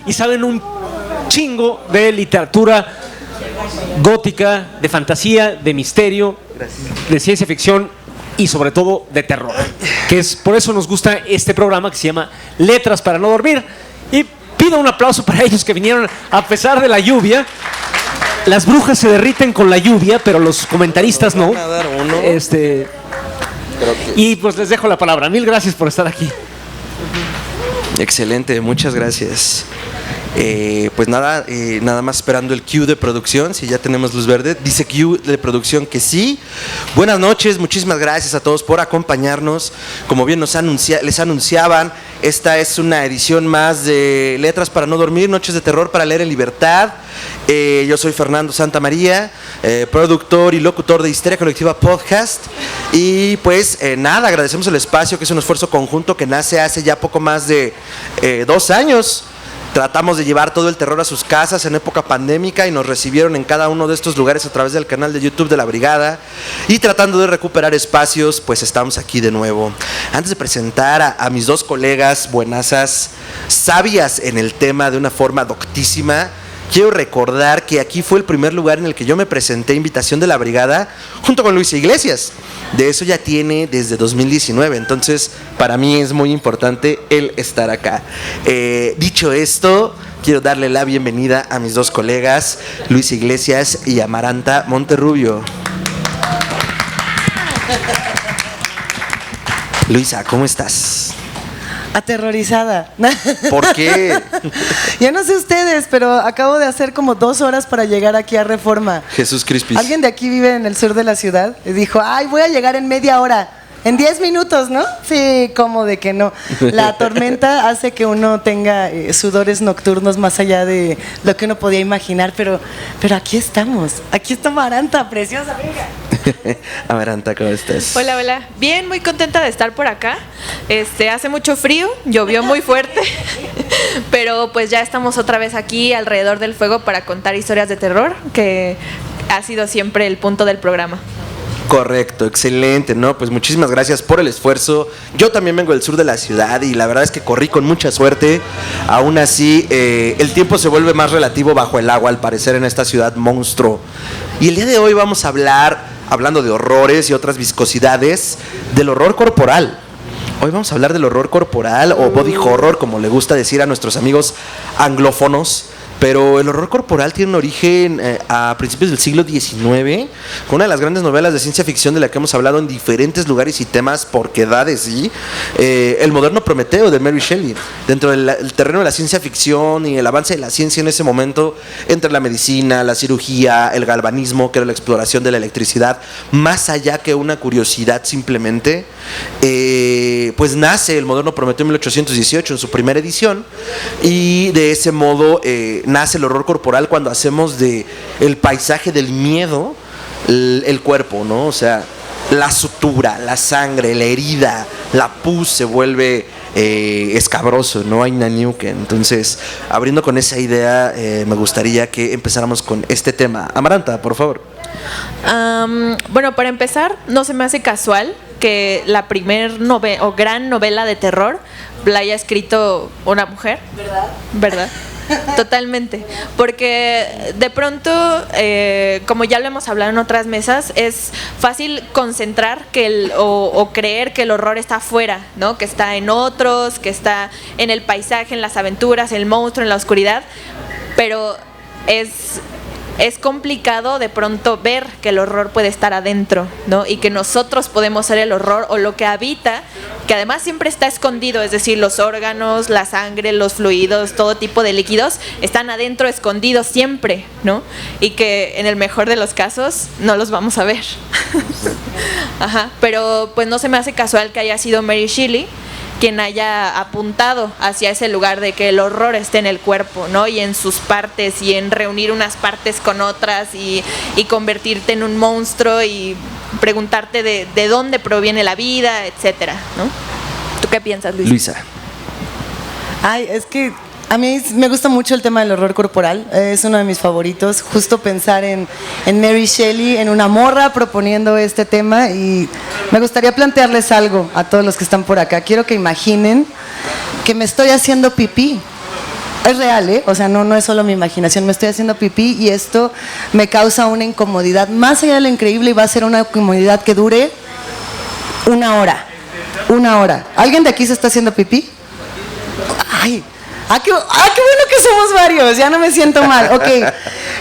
y saben un chingo de literatura gótica, de fantasía, de misterio, de ciencia ficción y sobre todo de terror, que es por eso nos gusta este programa que se llama Letras para no dormir. Y pido un aplauso para ellos que vinieron a pesar de la lluvia. Las brujas se derriten con la lluvia, pero los comentaristas no. Y pues les dejo la palabra. Mil gracias por estar aquí. Excelente, muchas gracias. Pues nada, nada más esperando el cue de producción, si ya tenemos luz verde. Dice cue de producción que sí. Buenas noches, muchísimas gracias a todos por acompañarnos. Como bien les anunciaban, esta es una edición más de Letras para no dormir, Noches de terror para leer en libertad. Yo soy Fernando Santamaría, productor y locutor de Histeria Colectiva Podcast. Y pues nada, agradecemos el espacio, que es un esfuerzo conjunto que nace hace ya poco más de 2 años. Tratamos de llevar todo el terror a sus casas en época pandémica y nos recibieron en cada uno de estos lugares a través del canal de YouTube de La Brigada. Y tratando de recuperar espacios, pues estamos aquí de nuevo. Antes de presentar a mis 2 colegas buenazas, sabias en el tema de una forma doctísima, quiero recordar que aquí fue el primer lugar en el que yo me presenté a invitación de La Brigada junto con Luisa Iglesias. De eso ya tiene desde 2019, entonces para mí es muy importante el estar acá. Dicho esto, quiero darle la bienvenida a mis 2 colegas, Luisa Iglesias y Amaranta Monterrubio. Luisa, ¿cómo estás? Aterrorizada. ¿Por qué? Yo no sé ustedes, pero acabo de hacer como 2 horas para llegar aquí a Reforma. Jesús Crispis. Alguien de aquí vive en el sur de la ciudad y dijo, ay, voy a llegar en media hora. En 10 minutos, ¿no? Sí, ¿cómo de que no? La tormenta hace que uno tenga sudores nocturnos más allá de lo que uno podía imaginar, pero aquí estamos. Aquí está Amaranta, preciosa, venga. Amaranta, ¿cómo estás? Hola, hola. Bien, muy contenta de estar por acá. Hace mucho frío, llovió muy fuerte, pero pues ya estamos otra vez aquí alrededor del fuego para contar historias de terror, que ha sido siempre el punto del programa. Correcto, excelente, ¿no? Pues muchísimas gracias por el esfuerzo. Yo también vengo del sur de la ciudad y la verdad es que corrí con mucha suerte. Aún así, el tiempo se vuelve más relativo bajo el agua, al parecer, en esta ciudad monstruo. Y el día de hoy vamos a hablando de horrores y otras viscosidades, del horror corporal. Hoy vamos a hablar del horror corporal o body horror, como le gusta decir a nuestros amigos anglófonos. Pero el horror corporal tiene un origen a principios del siglo XIX, con una de las grandes novelas de ciencia ficción de la que hemos hablado en diferentes lugares y temas por quedades, ¿sí? El moderno Prometeo de Mary Shelley. Dentro del terreno de la ciencia ficción y el avance de la ciencia en ese momento, entre la medicina, la cirugía, el galvanismo, que era la exploración de la electricidad, más allá que una curiosidad simplemente, pues nace el moderno Prometeo en 1818 en su primera edición, y de ese modo nace el horror corporal cuando hacemos de el paisaje del miedo el cuerpo, ¿no? O sea, la sutura, la sangre, la herida, la pus se vuelve escabroso, ¿no? Hay naniuque. Entonces, abriendo con esa idea, me gustaría que empezáramos con este tema. Amaranta, por favor. Bueno, para empezar, no se me hace casual que la primer gran novela de terror la haya escrito una mujer. ¿Verdad? Totalmente, porque de pronto, como ya lo hemos hablado en otras mesas, es fácil concentrar o creer que el horror está afuera, ¿no? Que está en otros, que está en el paisaje, en las aventuras, en el monstruo, en la oscuridad, pero es complicado de pronto ver que el horror puede estar adentro, ¿no? Y que nosotros podemos ser el horror o lo que habita, que además siempre está escondido, es decir, los órganos, la sangre, los fluidos, todo tipo de líquidos están adentro escondidos siempre, ¿no? Y que en el mejor de los casos no los vamos a ver. Ajá, pero pues no se me hace casual que haya sido Mary Shelley quien haya apuntado hacia ese lugar de que el horror esté en el cuerpo, ¿no? Y en sus partes, y en reunir unas partes con otras, y convertirte en un monstruo y preguntarte de dónde proviene la vida, etcétera, ¿no? ¿Tú qué piensas, Luisa? Ay, es que a mí me gusta mucho el tema del horror corporal, es uno de mis favoritos, justo pensar en Mary Shelley, en una morra proponiendo este tema, y me gustaría plantearles algo a todos los que están por acá. Quiero que imaginen que me estoy haciendo pipí Es real, ¿eh? O sea, no es solo mi imaginación, me estoy haciendo pipí y esto me causa una incomodidad. Más allá de lo increíble, y va a ser una incomodidad que dure 1 hora. 1 hora. ¿Alguien de aquí se está haciendo pipí? Ay, qué bueno que somos varios, ya no me siento mal. Ok,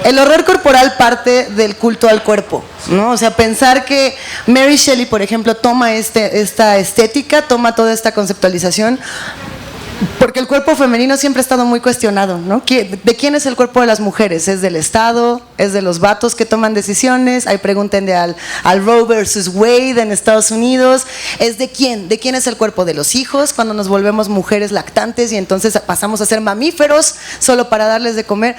el horror corporal parte del culto al cuerpo, ¿no? O sea, pensar que Mary Shelley, por ejemplo, toma esta estética, toma toda esta conceptualización, porque el cuerpo femenino siempre ha estado muy cuestionado, ¿no? ¿De quién es el cuerpo de las mujeres? ¿Es del Estado? ¿Es de los vatos que toman decisiones? Ahí pregúntenle al Roe versus Wade en Estados Unidos. ¿Es de quién? ¿De quién es el cuerpo? ¿De los hijos? Cuando nos volvemos mujeres lactantes y entonces pasamos a ser mamíferos solo para darles de comer.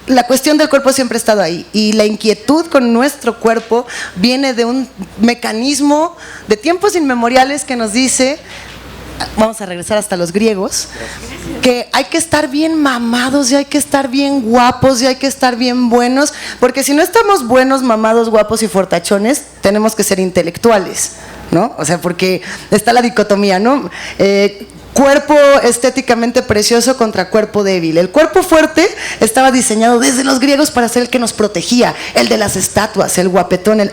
La cuestión del cuerpo siempre ha estado ahí y la inquietud con nuestro cuerpo viene de un mecanismo de tiempos inmemoriales que nos dice... Vamos a regresar hasta los griegos, que hay que estar bien mamados y hay que estar bien guapos y hay que estar bien buenos, porque si no estamos buenos, mamados, guapos y fortachones, tenemos que ser intelectuales, ¿no? O sea, porque está la dicotomía, ¿no? Cuerpo estéticamente precioso contra cuerpo débil. El cuerpo fuerte estaba diseñado desde los griegos para ser el que nos protegía, el de las estatuas, el guapetón,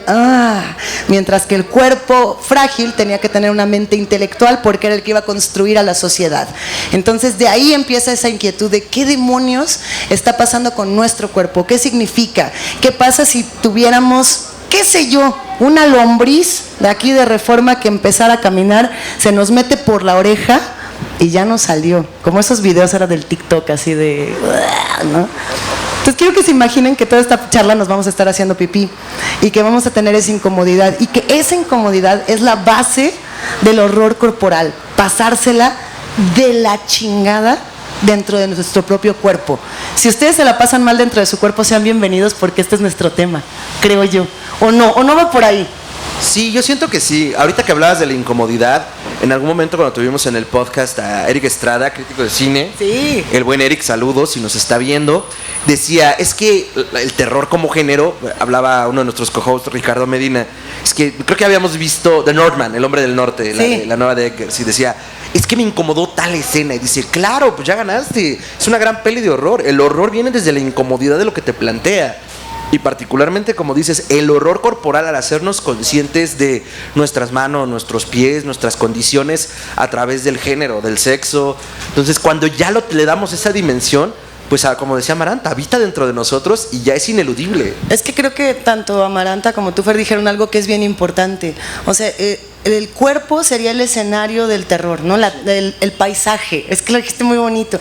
mientras que el cuerpo frágil tenía que tener una mente intelectual porque era el que iba a construir a la sociedad. Entonces de ahí empieza esa inquietud de qué demonios está pasando con nuestro cuerpo, qué significa, qué pasa si tuviéramos, qué sé yo, una lombriz de aquí de Reforma que empezara a caminar, se nos mete por la oreja y ya no salió, como esos videos ahora del TikTok así de, ¿no? Entonces quiero que se imaginen que toda esta charla nos vamos a estar haciendo pipí y que vamos a tener esa incomodidad y que esa incomodidad es la base del horror corporal, pasársela de la chingada dentro de nuestro propio cuerpo. Si ustedes se la pasan mal dentro de su cuerpo, sean bienvenidos porque este es nuestro tema, creo yo, o no va por ahí. Sí, yo siento que sí. Ahorita que hablabas de la incomodidad, en algún momento cuando tuvimos en el podcast a Eric Estrada, crítico de cine, sí, el buen Eric, saludos si nos está viendo, decía, es que el terror como género, hablaba uno de nuestros co-hosts, Ricardo Medina, es que creo que habíamos visto The Northman, El Hombre del Norte, sí, la nueva de Eggers, y decía, es que me incomodó tal escena, y dice, claro, pues ya ganaste, es una gran peli de horror, el horror viene desde la incomodidad de lo que te plantea. Y particularmente, como dices, el horror corporal al hacernos conscientes de nuestras manos, nuestros pies, nuestras condiciones a través del género, del sexo. Entonces, cuando ya le damos esa dimensión, pues como decía Amaranta, habita dentro de nosotros y ya es ineludible. Es que creo que tanto Amaranta como tú, Fer, dijeron algo que es bien importante. O sea, el cuerpo sería el escenario del terror, ¿no? El paisaje. Es que lo dijiste muy bonito.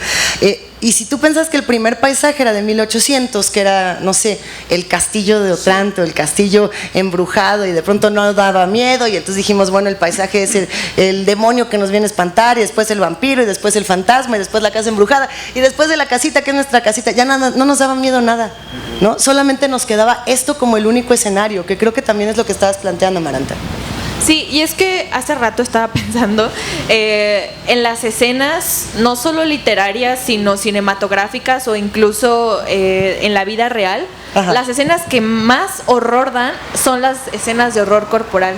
Y si tú piensas que el primer paisaje era de 1800, que era, no sé, el castillo de Otranto, el castillo embrujado, y de pronto no daba miedo, y entonces dijimos, bueno, el paisaje es el demonio que nos viene a espantar, y después el vampiro, y después el fantasma, y después la casa embrujada, y después de la casita, que es nuestra casita, ya no nos daba miedo nada, ¿no? Solamente nos quedaba esto como el único escenario, que creo que también es lo que estabas planteando, Amaranta. Sí, y es que hace rato estaba pensando en las escenas, no solo literarias, sino cinematográficas o incluso en la vida real. Ajá. Las escenas que más horror dan son las escenas de horror corporal.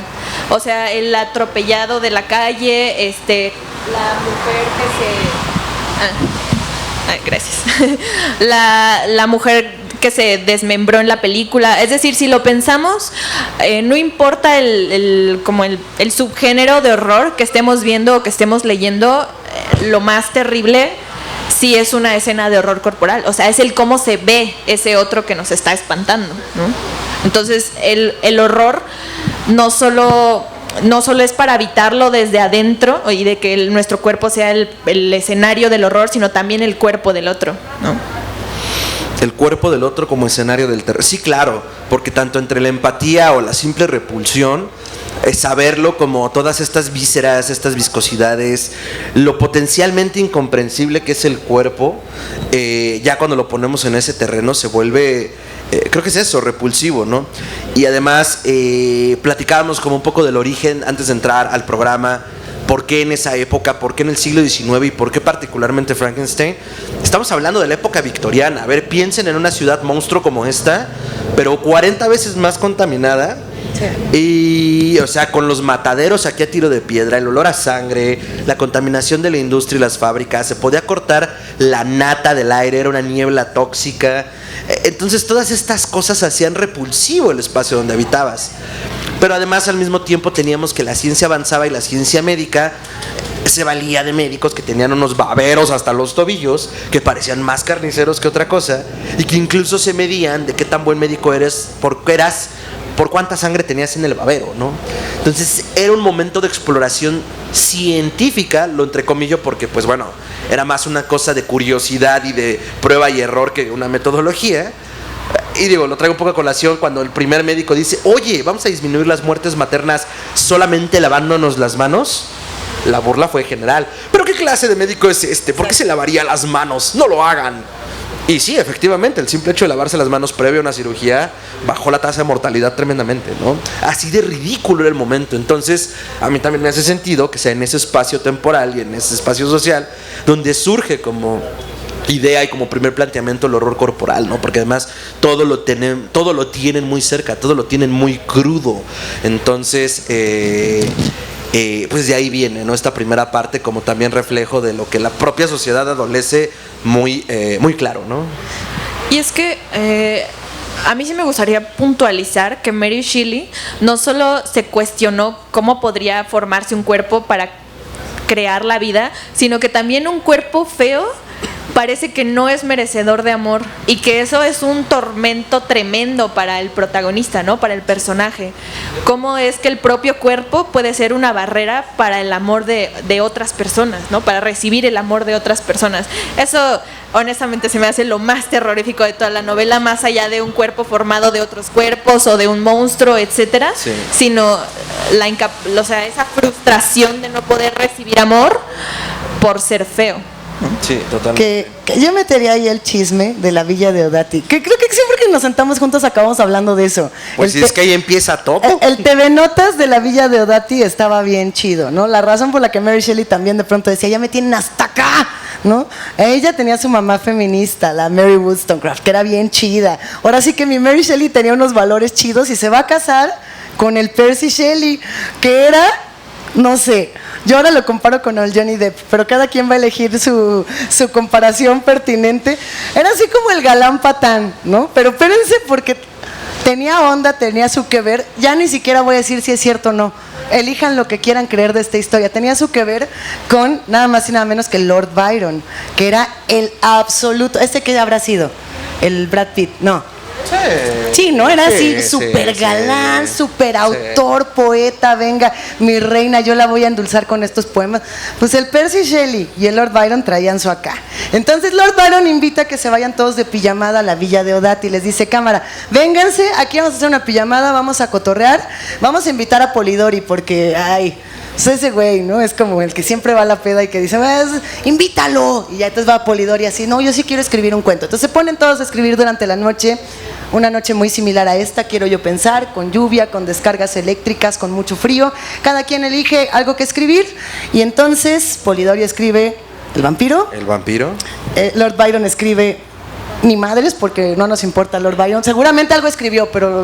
O sea, el atropellado de la calle, la mujer que se... gracias. La mujer que se desmembró en la película. Es decir, si lo pensamos, no importa el subgénero de horror que estemos viendo o que estemos leyendo, lo más terrible sí es una escena de horror corporal. O sea, es el cómo se ve ese otro que nos está espantando, ¿no? Entonces, el horror no solo es para habitarlo desde adentro y de que nuestro cuerpo sea el escenario del horror, sino también el cuerpo del otro, ¿no? El cuerpo del otro como escenario del terror. Sí, claro, porque tanto entre la empatía o la simple repulsión, es saberlo como todas estas vísceras, estas viscosidades, lo potencialmente incomprensible que es el cuerpo, ya cuando lo ponemos en ese terreno se vuelve, creo que es eso, repulsivo, ¿no? Y además platicábamos como un poco del origen antes de entrar al programa. ¿Por qué en esa época? ¿Por qué en el siglo XIX? ¿Y por qué particularmente Frankenstein? Estamos hablando de la época victoriana. A ver, piensen en una ciudad monstruo como esta, pero 40 veces más contaminada Y, o sea, con los mataderos aquí a tiro de piedra, el olor a sangre, la contaminación de la industria y las fábricas, se podía cortar la nata del aire, era una niebla tóxica. Entonces todas estas cosas hacían repulsivo el espacio donde habitabas. Pero además al mismo tiempo teníamos que la ciencia avanzaba y la ciencia médica se valía de médicos que tenían unos baberos hasta los tobillos, que parecían más carniceros que otra cosa, y que incluso se medían de qué tan buen médico eres, por cuánta sangre tenías en el babero, ¿no? Entonces era un momento de exploración científica, lo entrecomillo porque pues bueno, era más una cosa de curiosidad y de prueba y error que una metodología. Y digo, lo traigo un poco a colación cuando el primer médico dice, oye, vamos a disminuir las muertes maternas solamente lavándonos las manos. La burla fue general. ¿Pero qué clase de médico es este? ¿Por qué se lavaría las manos? No lo hagan. Y sí, efectivamente, el simple hecho de lavarse las manos previo a una cirugía bajó la tasa de mortalidad tremendamente, ¿no? Así de ridículo era el momento. Entonces, a mí también me hace sentido que sea en ese espacio temporal y en ese espacio social donde surge como idea y como primer planteamiento el horror corporal, ¿no? Porque además todo lo tienen muy cerca, todo lo tienen muy crudo. Entonces, pues de ahí viene, ¿no? Esta primera parte como también reflejo de lo que la propia sociedad adolece muy claro, ¿no? Y es que a mí sí me gustaría puntualizar que Mary Shelley no solo se cuestionó cómo podría formarse un cuerpo para crear la vida, sino que también un cuerpo feo parece que no es merecedor de amor, y que eso es un tormento tremendo para el protagonista, ¿no? Para el personaje. Cómo es que el propio cuerpo puede ser una barrera para el amor de otras personas, ¿no? Para recibir el amor de otras personas. Eso honestamente se me hace lo más terrorífico de toda la novela, más allá de un cuerpo formado de otros cuerpos o de un monstruo, etcétera, sí, sino esa frustración de no poder recibir amor por ser feo. Sí, totalmente. Que yo metería ahí el chisme de la Villa de Odati, que creo que siempre que nos sentamos juntos acabamos hablando de eso. Pues es que ahí empieza todo. El TV Notas de la Villa de Odati estaba bien chido, ¿no? La razón por la que Mary Shelley también de pronto decía, ya me tienen hasta acá, ¿no? Ella tenía su mamá feminista, la Mary Wollstonecraft, que era bien chida. Ahora sí que mi Mary Shelley tenía unos valores chidos y se va a casar con el Percy Shelley, que era, no sé, yo ahora lo comparo con el Johnny Depp, pero cada quien va a elegir su comparación pertinente. Era así como el galán patán, ¿no? Pero espérense, porque tenía onda, tenía su que ver. Ya ni siquiera voy a decir si es cierto o no. Elijan lo que quieran creer de esta historia. Tenía su que ver con nada más y nada menos que Lord Byron, que era el absoluto. ¿Qué habrá sido? El Brad Pitt, no. Sí, ¿no? Era así, súper galán, súper autor, poeta, venga, mi reina, yo la voy a endulzar con estos poemas. Pues el Percy Shelley y el Lord Byron traían su acá. Entonces Lord Byron invita a que se vayan todos de pijamada a la Villa de Odati y les dice, cámara, vénganse, aquí vamos a hacer una pijamada, vamos a cotorrear, vamos a invitar a Polidori porque, ay, pues ese güey, ¿no? Es como el que siempre va a la peda y que dice, invítalo. Y ya entonces va a Polidori así, no, yo sí quiero escribir un cuento. Entonces se ponen todos a escribir durante la noche, una noche muy similar a esta, quiero yo pensar, con lluvia, con descargas eléctricas, con mucho frío. Cada quien elige algo que escribir y entonces Polidori escribe El vampiro. El vampiro. Lord Byron escribe Ni madres, porque no nos importa Lord Byron. Seguramente algo escribió, pero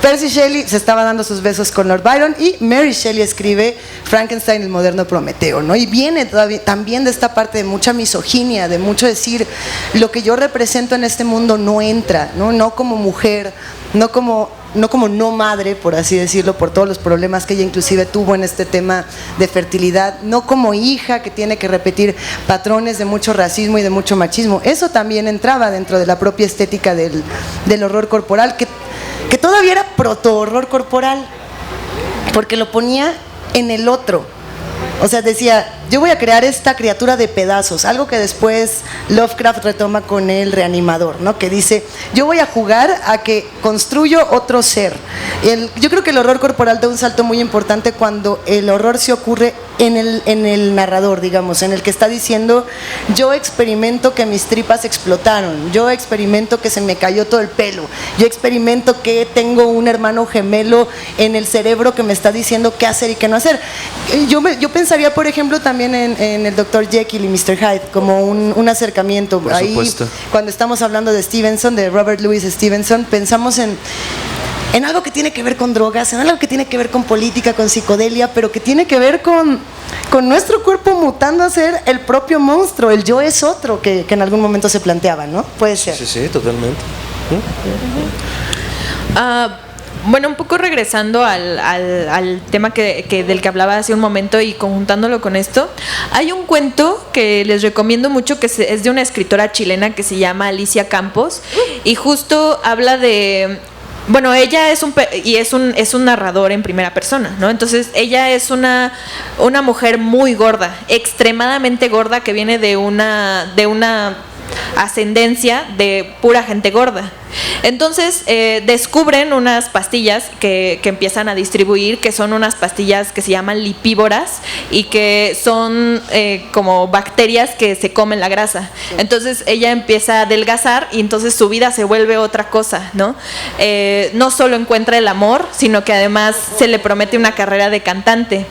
Percy Shelley se estaba dando sus besos con Lord Byron y Mary Shelley escribe Frankenstein, el moderno Prometeo, ¿no? Y viene todavía, también de esta parte de mucha misoginia, de mucho decir, lo que yo represento en este mundo no entra, ¿no? No como mujer, no como no madre, por así decirlo, por todos los problemas que ella inclusive tuvo en este tema de fertilidad, no como hija que tiene que repetir patrones de mucho racismo y de mucho machismo. Eso también entraba dentro de la propia estética del horror corporal, que todavía era proto-horror corporal, porque lo ponía en el otro. O sea, decía, yo voy a crear esta criatura de pedazos, algo que después Lovecraft retoma con el Reanimador, ¿no? Que dice, yo voy a jugar a que construyo otro ser. Yo creo que el horror corporal da un salto muy importante cuando el horror se ocurre en el narrador, digamos, en el que está diciendo, yo experimento que mis tripas explotaron, yo experimento que se me cayó todo el pelo, yo experimento que tengo un hermano gemelo en el cerebro que me está diciendo qué hacer y qué no hacer. Yo pensaría, por ejemplo, también en el Dr. Jekyll y Mr. Hyde como un acercamiento. Por ahí, supuesto. Cuando estamos hablando de Stevenson, de Robert Louis Stevenson, pensamos en en algo que tiene que ver con drogas, en algo que tiene que ver con política, con psicodelia, pero que tiene que ver con nuestro cuerpo mutando a ser el propio monstruo, el yo es otro, que en algún momento se planteaba, ¿no? Puede ser. Sí, totalmente. Bueno, un poco regresando al tema del que hablaba hace un momento y conjuntándolo con esto, hay un cuento que les recomiendo mucho que es de una escritora chilena que se llama Alicia Campos y justo habla de... Bueno, ella es un narrador en primera persona, ¿no? Entonces, ella es una mujer muy gorda, extremadamente gorda, que viene de una ascendencia de pura gente gorda. Entonces descubren unas pastillas que empiezan a distribuir, que son unas pastillas que se llaman lipívoras y que son como bacterias que se comen la grasa. Entonces ella empieza a adelgazar y entonces su vida se vuelve otra cosa, ¿no? No solo encuentra el amor, sino que además se le promete una carrera de cantante.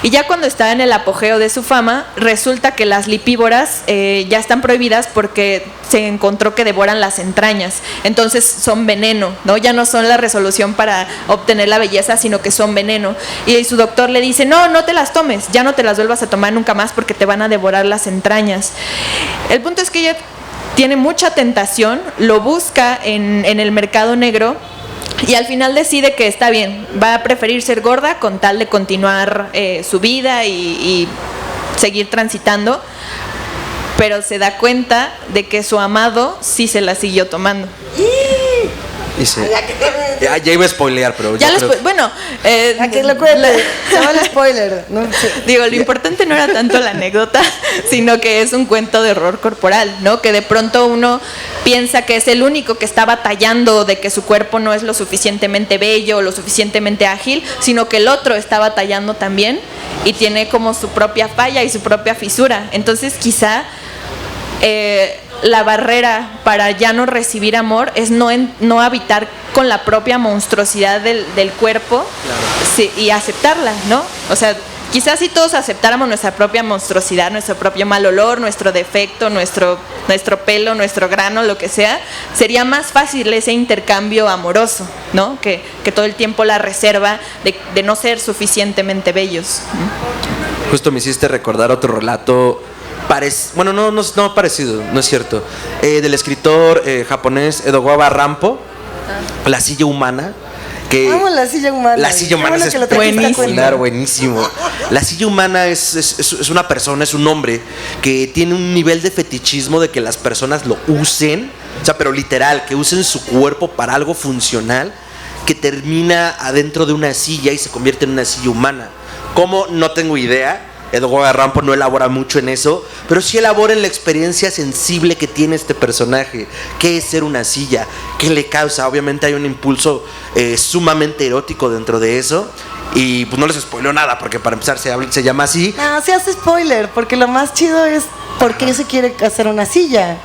Y ya cuando está en el apogeo de su fama, resulta que las lipívoras ya están prohibidas porque se encontró que devoran las entrañas. Entonces son veneno, ¿no? Ya no son la resolución para obtener la belleza, sino que son veneno. Y su doctor le dice, no te las tomes, ya no te las vuelvas a tomar nunca más porque te van a devorar las entrañas. El punto es que ella tiene mucha tentación, lo busca en el mercado negro. Y al final decide que está bien, va a preferir ser gorda con tal de continuar su vida y seguir transitando, pero se da cuenta de que su amado sí se la siguió tomando. Ya iba a spoilear, pero bueno, a que lo cuente, se va el spoiler. No, sí. Digo, lo importante no era tanto la anécdota, sino que es un cuento de horror corporal, ¿no? Que de pronto uno piensa que es el único que está batallando de que su cuerpo no es lo suficientemente bello, lo suficientemente ágil, sino que el otro está batallando también y tiene como su propia falla y su propia fisura. Entonces quizá la barrera para ya no recibir amor es no habitar con la propia monstruosidad del cuerpo, claro. Sí, y aceptarla, ¿no? O sea, quizás si todos aceptáramos nuestra propia monstruosidad, nuestro propio mal olor, nuestro defecto, nuestro pelo, nuestro grano, lo que sea, sería más fácil ese intercambio amoroso, ¿no? Que todo el tiempo la reserva de no ser suficientemente bellos. Justo me hiciste recordar otro relato no parecido, no es cierto, del escritor japonés Edogawa Rampo, La silla humana. Vamos, La silla humana. La silla humana es espectacular, buenísimo. La silla humana es una persona, es un hombre que tiene un nivel de fetichismo de que las personas lo usen, o sea, pero literal, que usen su cuerpo para algo funcional, que termina adentro de una silla y se convierte en una silla humana. ¿Cómo? No tengo idea. Edogawa Rampo no elabora mucho en eso, pero sí elabora en la experiencia sensible que tiene este personaje. ¿Qué es ser una silla? ¿Qué le causa? Obviamente hay un impulso sumamente erótico dentro de eso. Y pues no les spoileo nada, porque para empezar se llama así. No, se hace spoiler, porque lo más chido es por qué se quiere hacer una silla.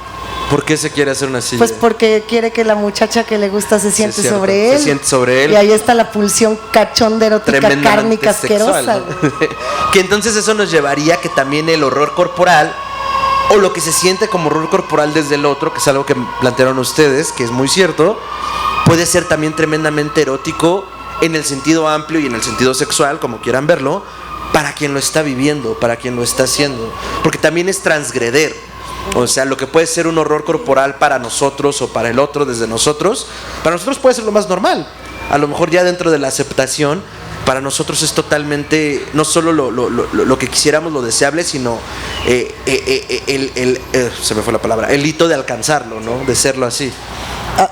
¿Por qué se quiere hacer una silla? Pues porque quiere que la muchacha que le gusta se siente sobre él. Se siente sobre él. Y ahí está la pulsión cachonda, erótica, cárnica, asquerosa. Que entonces eso nos llevaría a que también el horror corporal, o lo que se siente como horror corporal desde el otro, que es algo que plantearon ustedes, que es muy cierto, puede ser también tremendamente erótico en el sentido amplio y en el sentido sexual, como quieran verlo, para quien lo está viviendo, para quien lo está haciendo. Porque también es transgreder. O sea, lo que puede ser un horror corporal para nosotros o para el otro desde nosotros, para nosotros puede ser lo más normal. A lo mejor ya dentro de la aceptación, para nosotros es totalmente, no solo lo que quisiéramos, lo deseable, sino se me fue la palabra, el hito de alcanzarlo, ¿no? De serlo así.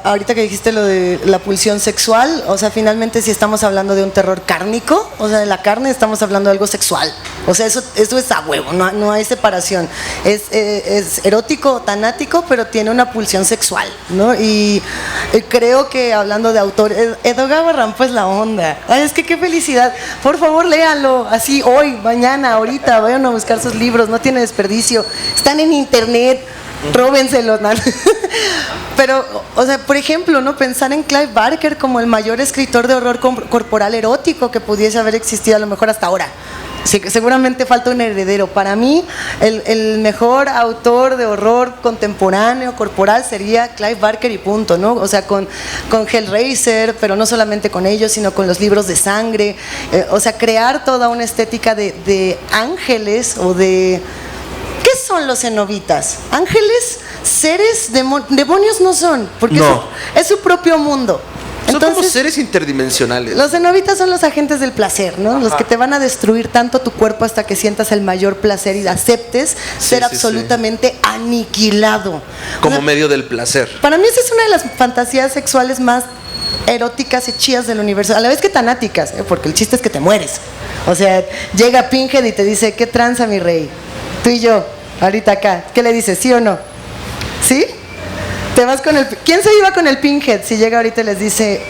Ahorita que dijiste lo de la pulsión sexual, o sea, finalmente si estamos hablando de un terror cárnico, o sea, de la carne, estamos hablando de algo sexual. O sea, eso es a huevo, no hay separación. Es erótico, tanático, pero tiene una pulsión sexual, ¿no? Y creo que hablando de autor, Edogawa Rampo es la onda. Ay, es que qué felicidad. Por favor, léanlo, así hoy, mañana, ahorita, vayan a buscar sus libros, no tiene desperdicio. Están en internet. Róbenselos, ¿no? Pero, o sea, por ejemplo, ¿no? Pensar en Clive Barker como el mayor escritor de horror corporal erótico que pudiese haber existido a lo mejor hasta ahora. Sí, seguramente falta un heredero. Para mí, el mejor autor de horror contemporáneo, corporal, sería Clive Barker y punto, ¿no? O sea, con Hellraiser, pero no solamente con ellos, sino con los libros de sangre. O sea, crear toda una estética de ángeles o de... ¿Qué son los cenobitas? ¿Ángeles? ¿Seres? ¿Demonios no son? Porque No. es su propio mundo. Son como seres interdimensionales. Los cenobitas son los agentes del placer, ¿no? Los que te van a destruir tanto tu cuerpo hasta que sientas el mayor placer y aceptes ser absolutamente aniquilado. Como O sea, medio del placer. para mí esa es una de las fantasías sexuales más eróticas y chidas del universo, a la vez que tanáticas, porque el chiste es que te mueres. O sea, llega Pinhead y te dice, ¿qué tranza, mi rey? Tú y yo, ahorita acá. ¿Qué le dices, sí o no? ¿Sí? Te vas con el... ¿Quién se iba con el Pinhead si llega ahorita y les dice...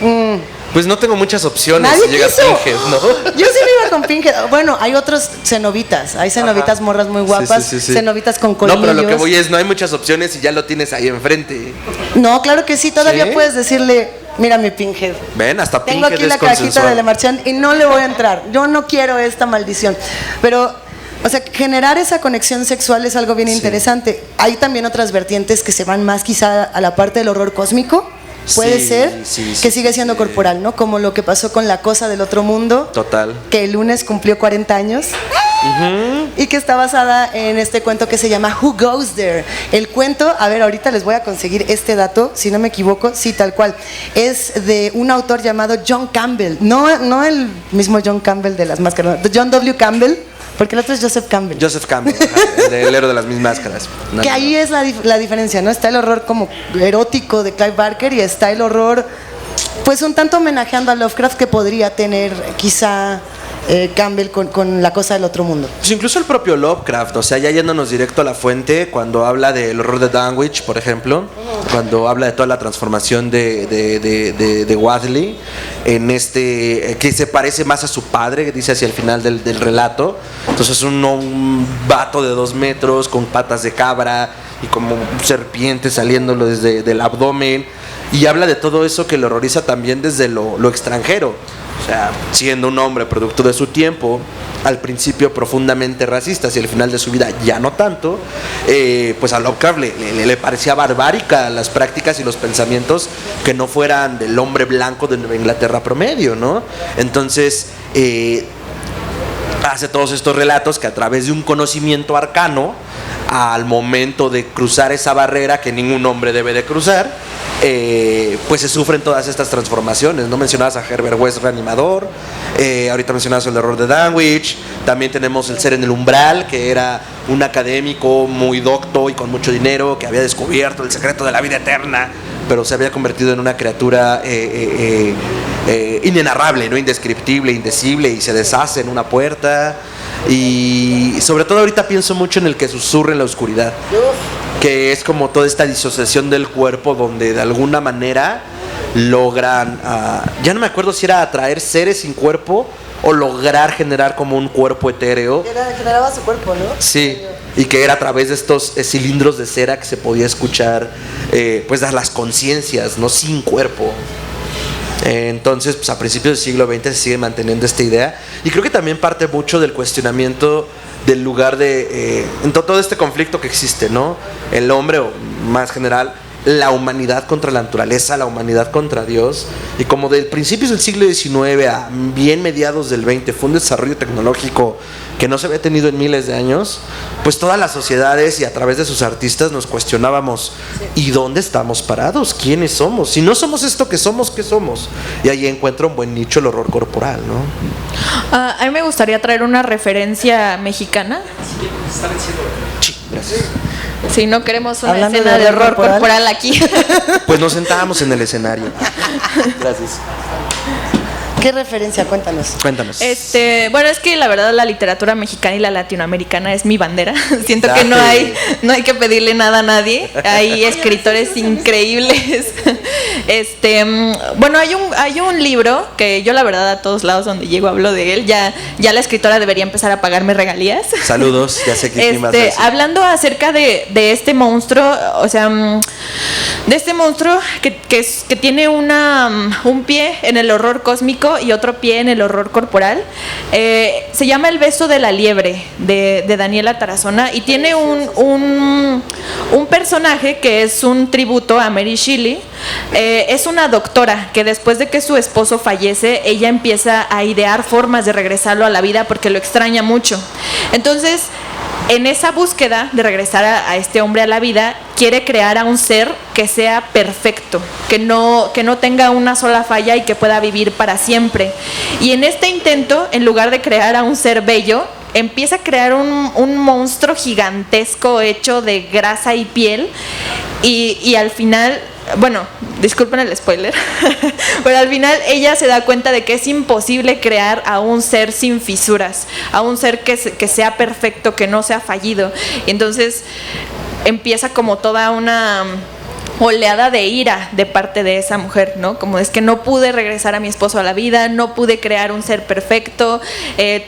Pues no tengo muchas opciones Nadie si llega quiso. Pinhead, ¿no? Yo sí me iba con Pinhead. Bueno, hay otros cenobitas. Hay cenobitas morras muy guapas, Sí. cenobitas con No, colmillos. pero lo que voy es, no hay muchas opciones y ya lo tienes ahí enfrente. No, claro que sí. Todavía ¿Sí? puedes decirle, mira mi Pinhead. Ven, hasta Tengo Pinhead aquí es la cajita consensual. de Le Marchand y no le voy a entrar. Yo no quiero esta maldición. Pero... O sea, generar esa conexión sexual es algo bien interesante. Hay también otras vertientes que se van más quizá a la parte del horror cósmico. Puede Sí, ser sí, que sí, sigue siendo corporal, ¿no? Como lo que pasó con La Cosa del Otro Mundo. Total. Que el lunes cumplió 40 años. Y que está basada en este cuento que se llama Who Goes There. El cuento, a ver, ahorita les voy a conseguir este dato, si no me equivoco, sí, tal cual. Es de un autor llamado John Campbell. No el mismo John Campbell de las máscaras, no, John W. Campbell. Porque el otro es Joseph Campbell. Joseph Campbell, ajá, el héroe de las mismas máscaras. No, que no, ahí no. es la diferencia, ¿no? Está el horror como erótico de Clive Barker y está el horror, pues un tanto homenajeando a Lovecraft que podría tener quizá Campbell con La Cosa del Otro Mundo. Pues incluso el propio Lovecraft, o sea, ya yéndonos directo a la fuente, cuando habla del horror de Dunwich, por ejemplo, cuando habla de toda la transformación de Wadley, en que se parece más a su padre, que dice hacia el final del relato. Entonces un vato de 2 metros con patas de cabra y como serpiente saliéndolo desde el abdomen, y habla de todo eso que le horroriza también desde lo extranjero. O sea, siendo un hombre producto de su tiempo, al principio profundamente racista, hacia el final de su vida ya no tanto, pues a Lovecraft le parecía barbárica las prácticas y los pensamientos que no fueran del hombre blanco de Nueva Inglaterra promedio, ¿no? Entonces, hace todos estos relatos que a través de un conocimiento arcano, al momento de cruzar esa barrera que ningún hombre debe de cruzar, pues se sufren todas estas transformaciones, ¿no? Mencionabas a Herbert West Reanimador, ahorita mencionabas el horror de Dunwich, también tenemos El Ser en el Umbral, que era un académico muy docto y con mucho dinero que había descubierto el secreto de la vida eterna, pero se había convertido en una criatura inenarrable, ¿no? Indescriptible, indecible, y se deshace en una puerta. Y sobre todo ahorita pienso mucho en el que susurra en la oscuridad, que es como toda esta disociación del cuerpo donde de alguna manera logran, ya no me acuerdo si era atraer seres sin cuerpo o lograr generar como un cuerpo etéreo. Generaba su cuerpo, ¿no? Sí, y que era a través de estos cilindros de cera que se podía escuchar pues las conciencias, ¿no? Sin cuerpo. Entonces, pues a principios del siglo XX se sigue manteniendo esta idea, y creo que también parte mucho del cuestionamiento del lugar en todo este conflicto que existe, ¿no? El hombre, o más general, la humanidad contra la naturaleza, la humanidad contra Dios, y como del principios del siglo XIX a bien mediados del XX fue un desarrollo tecnológico que no se había tenido en miles de años, pues todas las sociedades y a través de sus artistas nos cuestionábamos, ¿y dónde estamos parados? ¿Quiénes somos? Si no somos esto que somos, ¿qué somos? Y ahí encuentra un buen nicho el horror corporal, ¿no? A mí me gustaría traer una referencia mexicana. Sí, gracias. Si no queremos una Hablando escena de de horror horror corporal. corporal aquí. Pues nos sentábamos en el escenario. Gracias. ¿Qué referencia? Cuéntanos. Cuéntanos. Bueno, es que la verdad la literatura mexicana y la latinoamericana es mi bandera. Siento que no hay que pedirle nada a nadie. Hay escritores increíbles. Bueno, hay un libro que yo la verdad a todos lados donde llego hablo de él. Ya la escritora debería empezar a pagarme regalías. Saludos, ya sé que quién vas a decir. Hablando acerca de este monstruo, o sea, de este monstruo que tiene un pie en el horror cósmico y otro pie en el horror corporal. Se llama El beso de la liebre de Daniela Tarazona y tiene un personaje que es un tributo a Mary Shelley. Es una doctora que después de que su esposo fallece, ella empieza a idear formas de regresarlo a la vida porque lo extraña mucho. Entonces, en esa búsqueda de regresar a este hombre a la vida, quiere crear a un ser que sea perfecto, que no tenga una sola falla y que pueda vivir para siempre. Y en este intento, en lugar de crear a un ser bello, empieza a crear un monstruo gigantesco hecho de grasa y piel y al final, bueno, disculpen el spoiler, pero al final ella se da cuenta de que es imposible crear a un ser sin fisuras, a un ser que sea perfecto, que no sea fallido. Y entonces empieza como toda una oleada de ira de parte de esa mujer, ¿no? Como es que no pude regresar a mi esposo a la vida, no pude crear un ser perfecto,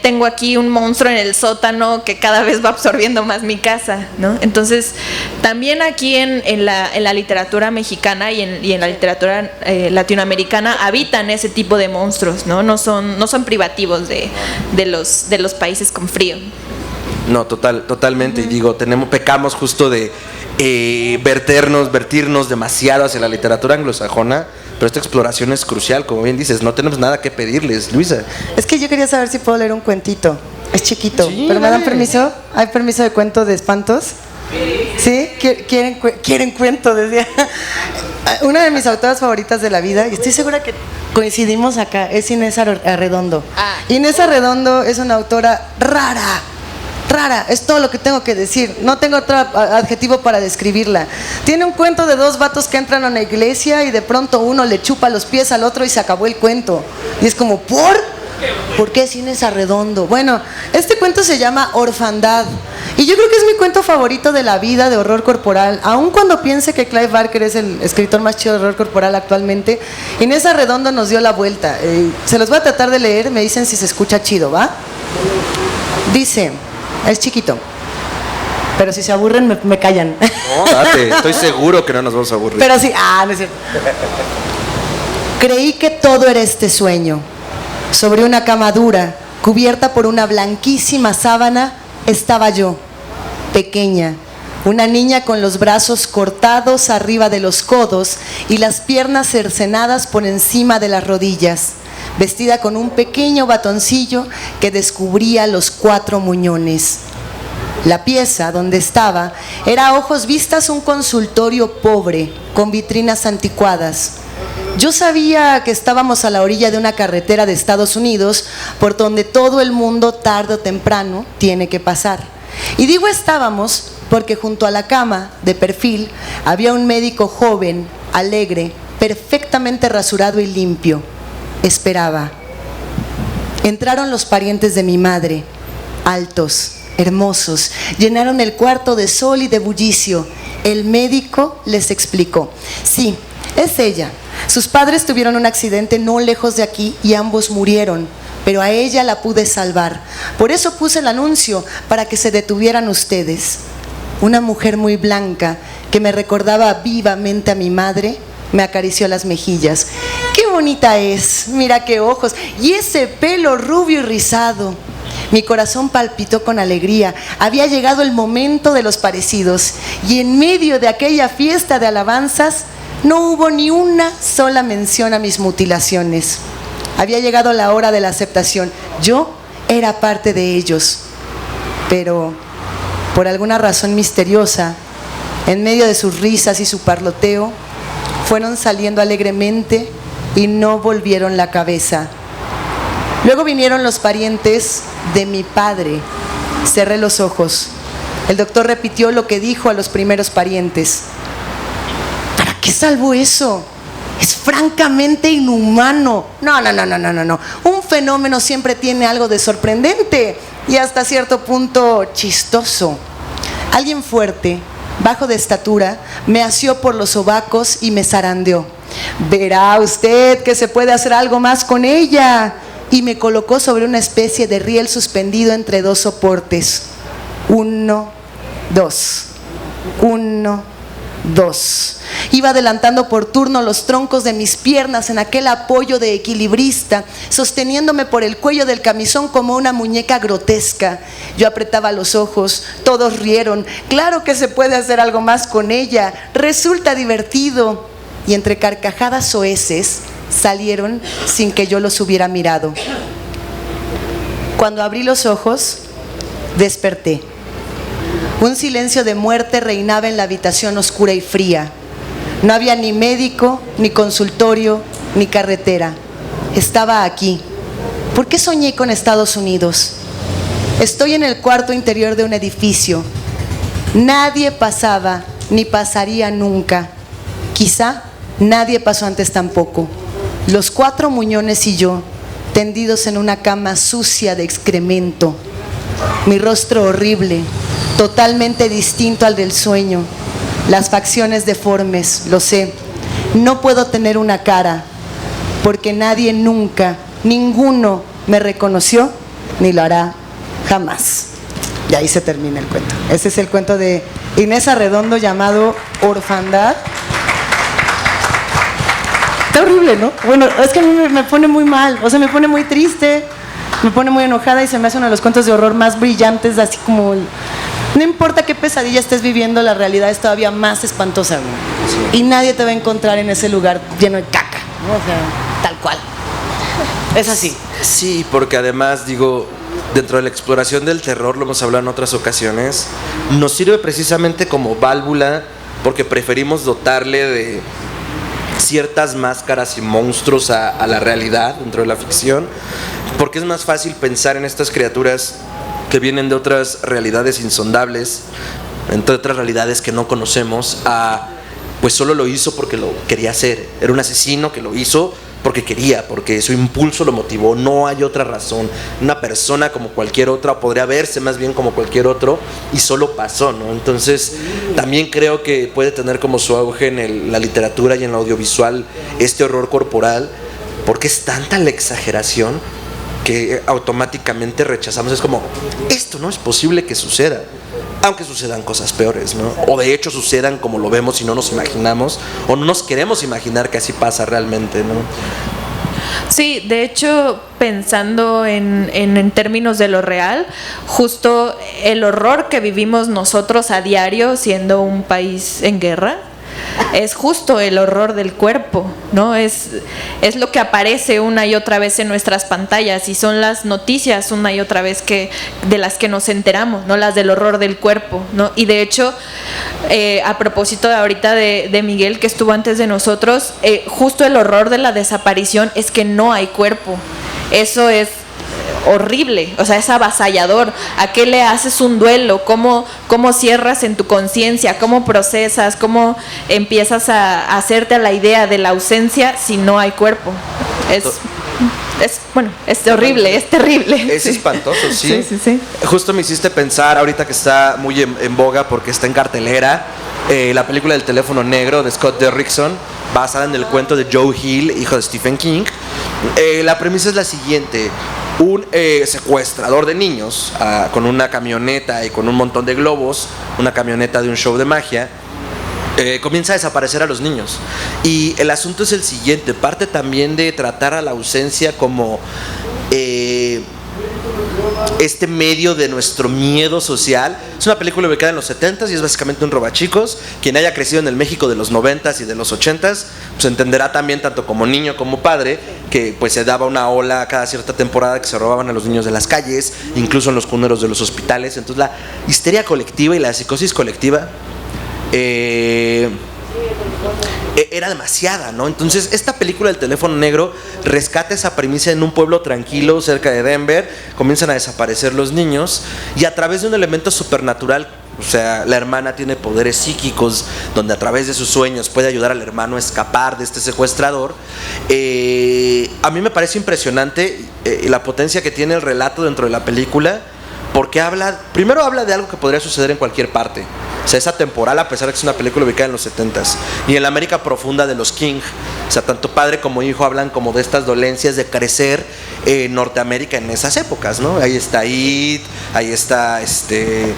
tengo aquí un monstruo en el sótano que cada vez va absorbiendo más mi casa, ¿no? Entonces, también aquí en la literatura mexicana y en la literatura latinoamericana habitan ese tipo de monstruos, ¿no? No son privativos de los países con frío. No, totalmente. Y digo, pecamos justo de vertirnos demasiado hacia la literatura anglosajona, pero esta exploración es crucial, como bien dices, no tenemos nada que pedirles, Luisa. Es que yo quería saber si puedo leer un cuentito. Es chiquito, Sí, pero ¿me dan dale. permiso? ¿Hay permiso de cuento de espantos? ¿Sí? ¿Quieren cuento? Decía. Una de mis autoras favoritas de la vida, y estoy segura que coincidimos acá, es Inés Arredondo. Inés Arredondo es una autora rara, es todo lo que tengo que decir. No tengo otro adjetivo para describirla. Tiene un cuento de dos vatos que entran a una iglesia y de pronto uno le chupa los pies al otro y se acabó el cuento. Y es como, ¿por qué es Inés Arredondo? Bueno, este cuento se llama Orfandad. Y yo creo que es mi cuento favorito de la vida de horror corporal. Aun cuando piense que Clive Barker es el escritor más chido de horror corporal actualmente, Inés Arredondo nos dio la vuelta. Se los voy a tratar de leer, me dicen si se escucha chido, ¿va? Dice... Es chiquito, pero si se aburren me callan. No, date, estoy seguro que no nos vamos a aburrir. Pero sí, no es cierto. Creí que todo era este sueño. Sobre una cama dura, cubierta por una blanquísima sábana, estaba yo, pequeña, una niña con los brazos cortados arriba de los codos y las piernas cercenadas por encima de las rodillas, vestida con un pequeño batoncillo que descubría los 4 muñones. La pieza donde estaba era a ojos vistas un consultorio pobre, con vitrinas anticuadas. Yo sabía que estábamos a la orilla de una carretera de Estados Unidos por donde todo el mundo tarde o temprano tiene que pasar. Y digo estábamos porque junto a la cama, de perfil, había un médico joven, alegre, perfectamente rasurado y limpio. Esperaba. Entraron los parientes de mi madre, altos, hermosos, llenaron el cuarto de sol y de bullicio. El médico les explicó: sí, es ella. Sus padres tuvieron un accidente no lejos de aquí y ambos murieron, pero a ella la pude salvar. Por eso puse el anuncio, para que se detuvieran ustedes. Una mujer muy blanca, que me recordaba vivamente a mi madre, me acarició las mejillas. ¡Qué bonita es! Mira qué ojos. Y ese pelo rubio y rizado. Mi corazón palpitó con alegría. Había llegado el momento de los parecidos. Y en medio de aquella fiesta de alabanzas, no hubo ni una sola mención a mis mutilaciones. Había llegado la hora de la aceptación. Yo era parte de ellos. Pero, por alguna razón misteriosa, en medio de sus risas y su parloteo, fueron saliendo alegremente y no volvieron la cabeza. Luego vinieron los parientes de mi padre. Cerré los ojos. El doctor repitió lo que dijo a los primeros parientes. ¿Para qué salvo eso? Es francamente inhumano. No. Un fenómeno siempre tiene algo de sorprendente y hasta cierto punto chistoso. Alguien fuerte, bajo de estatura, me asió por los sobacos y me zarandeó. verá usted que se puede hacer algo más con ella. Y me colocó sobre una especie de riel suspendido entre dos soportes. 1, 2, 1, 2. Iba adelantando por turno los troncos de mis piernas en aquel apoyo de equilibrista, sosteniéndome por el cuello del camisón como una muñeca grotesca. Yo apretaba los ojos, todos rieron. Claro que se puede hacer algo más con ella, resulta divertido. Y entre carcajadas soeces salieron sin que yo los hubiera mirado. Cuando abrí los ojos, desperté. Un silencio de muerte reinaba en la habitación oscura y fría. No había ni médico, ni consultorio, ni carretera. Estaba aquí. ¿Por qué soñé con Estados Unidos? Estoy en el cuarto interior de un edificio. Nadie pasaba, ni pasaría nunca. Quizá nadie pasó antes tampoco. Los 4 muñones y yo, tendidos en una cama sucia de excremento. Mi rostro horrible, totalmente distinto al del sueño. Las facciones deformes, lo sé. No puedo tener una cara, porque nadie nunca, ninguno me reconoció, ni lo hará jamás. Y ahí se termina el cuento. Ese es el cuento de Inés Arredondo llamado Orfandad. Está horrible, ¿no? Bueno, es que a mí me pone muy mal, o sea, me pone muy triste, me pone muy enojada y se me hace uno de los cuentos de horror más brillantes, así como... No importa qué pesadilla estés viviendo, la realidad es todavía más espantosa, ¿no? Y nadie te va a encontrar en ese lugar lleno de caca, ¿no? O sea, tal cual. Es así. Sí, porque además, digo, dentro de la exploración del terror, lo hemos hablado en otras ocasiones, nos sirve precisamente como válvula porque preferimos dotarle de ciertas máscaras y monstruos a la realidad dentro de la ficción, porque es más fácil pensar en estas criaturas que vienen de otras realidades insondables, entre otras realidades que no conocemos, pues solo lo hizo porque lo quería hacer. Era un asesino que lo hizo porque quería, porque su impulso lo motivó, no hay otra razón. Una persona como cualquier otra, o podría verse más bien como cualquier otro, y solo pasó, ¿no? Entonces, también creo que puede tener como su auge en la literatura y en el audiovisual este horror corporal, porque es tanta la exageración que automáticamente rechazamos. Es como, esto no es posible que suceda, aunque sucedan cosas peores, ¿no? O de hecho sucedan como lo vemos y no nos imaginamos, o no nos queremos imaginar que así pasa realmente, ¿no? Sí, de hecho, pensando en términos de lo real, justo el horror que vivimos nosotros a diario siendo un país en guerra, es justo el horror del cuerpo, ¿no? Es lo que aparece una y otra vez en nuestras pantallas y son las noticias una y otra vez de las que nos enteramos, ¿no? Las del horror del cuerpo, ¿no? Y de hecho, a propósito de ahorita de Miguel, que estuvo antes de nosotros, justo el horror de la desaparición es que no hay cuerpo. Eso es horrible, o sea, es avasallador. ¿A qué le haces un duelo? ¿Cómo cierras en tu conciencia? ¿Cómo procesas? ¿Cómo empiezas a hacerte a la idea de la ausencia si no hay cuerpo? Es horrible, es terrible. Es espantoso, sí. Sí. Justo me hiciste pensar, ahorita que está muy en boga porque está en cartelera, la película del teléfono negro de Scott Derrickson, basada en el cuento de Joe Hill, hijo de Stephen King. La premisa es la siguiente: un secuestrador de niños con una camioneta y con un montón de globos, una camioneta de un show de magia, comienza a desaparecer a los niños. Y el asunto es el siguiente: parte también de tratar a la ausencia como este medio de nuestro miedo social. Es una película ubicada en los 70s y es básicamente un robachicos. Quien haya crecido en el México de los 90s y de los 80s, pues entenderá también, tanto como niño como padre, que pues se daba una ola cada cierta temporada que se robaban a los niños de las calles, incluso en los cuneros de los hospitales. Entonces la histeria colectiva y la psicosis colectiva era demasiada, ¿no? Entonces esta película del teléfono negro rescata esa premisa en un pueblo tranquilo cerca de Denver. Comienzan a desaparecer los niños y a través de un elemento supernatural, o sea, la hermana tiene poderes psíquicos donde a través de sus sueños puede ayudar al hermano a escapar de este secuestrador. A mí me parece impresionante la potencia que tiene el relato dentro de la película, porque primero habla de algo que podría suceder en cualquier parte. O sea, es atemporal, a pesar de que es una película ubicada en los 70s. Y en la América profunda de los King, O sea, tanto padre como hijo hablan como de estas dolencias de crecer en Norteamérica en esas épocas, ¿no? Ahí está It, ahí está Stranger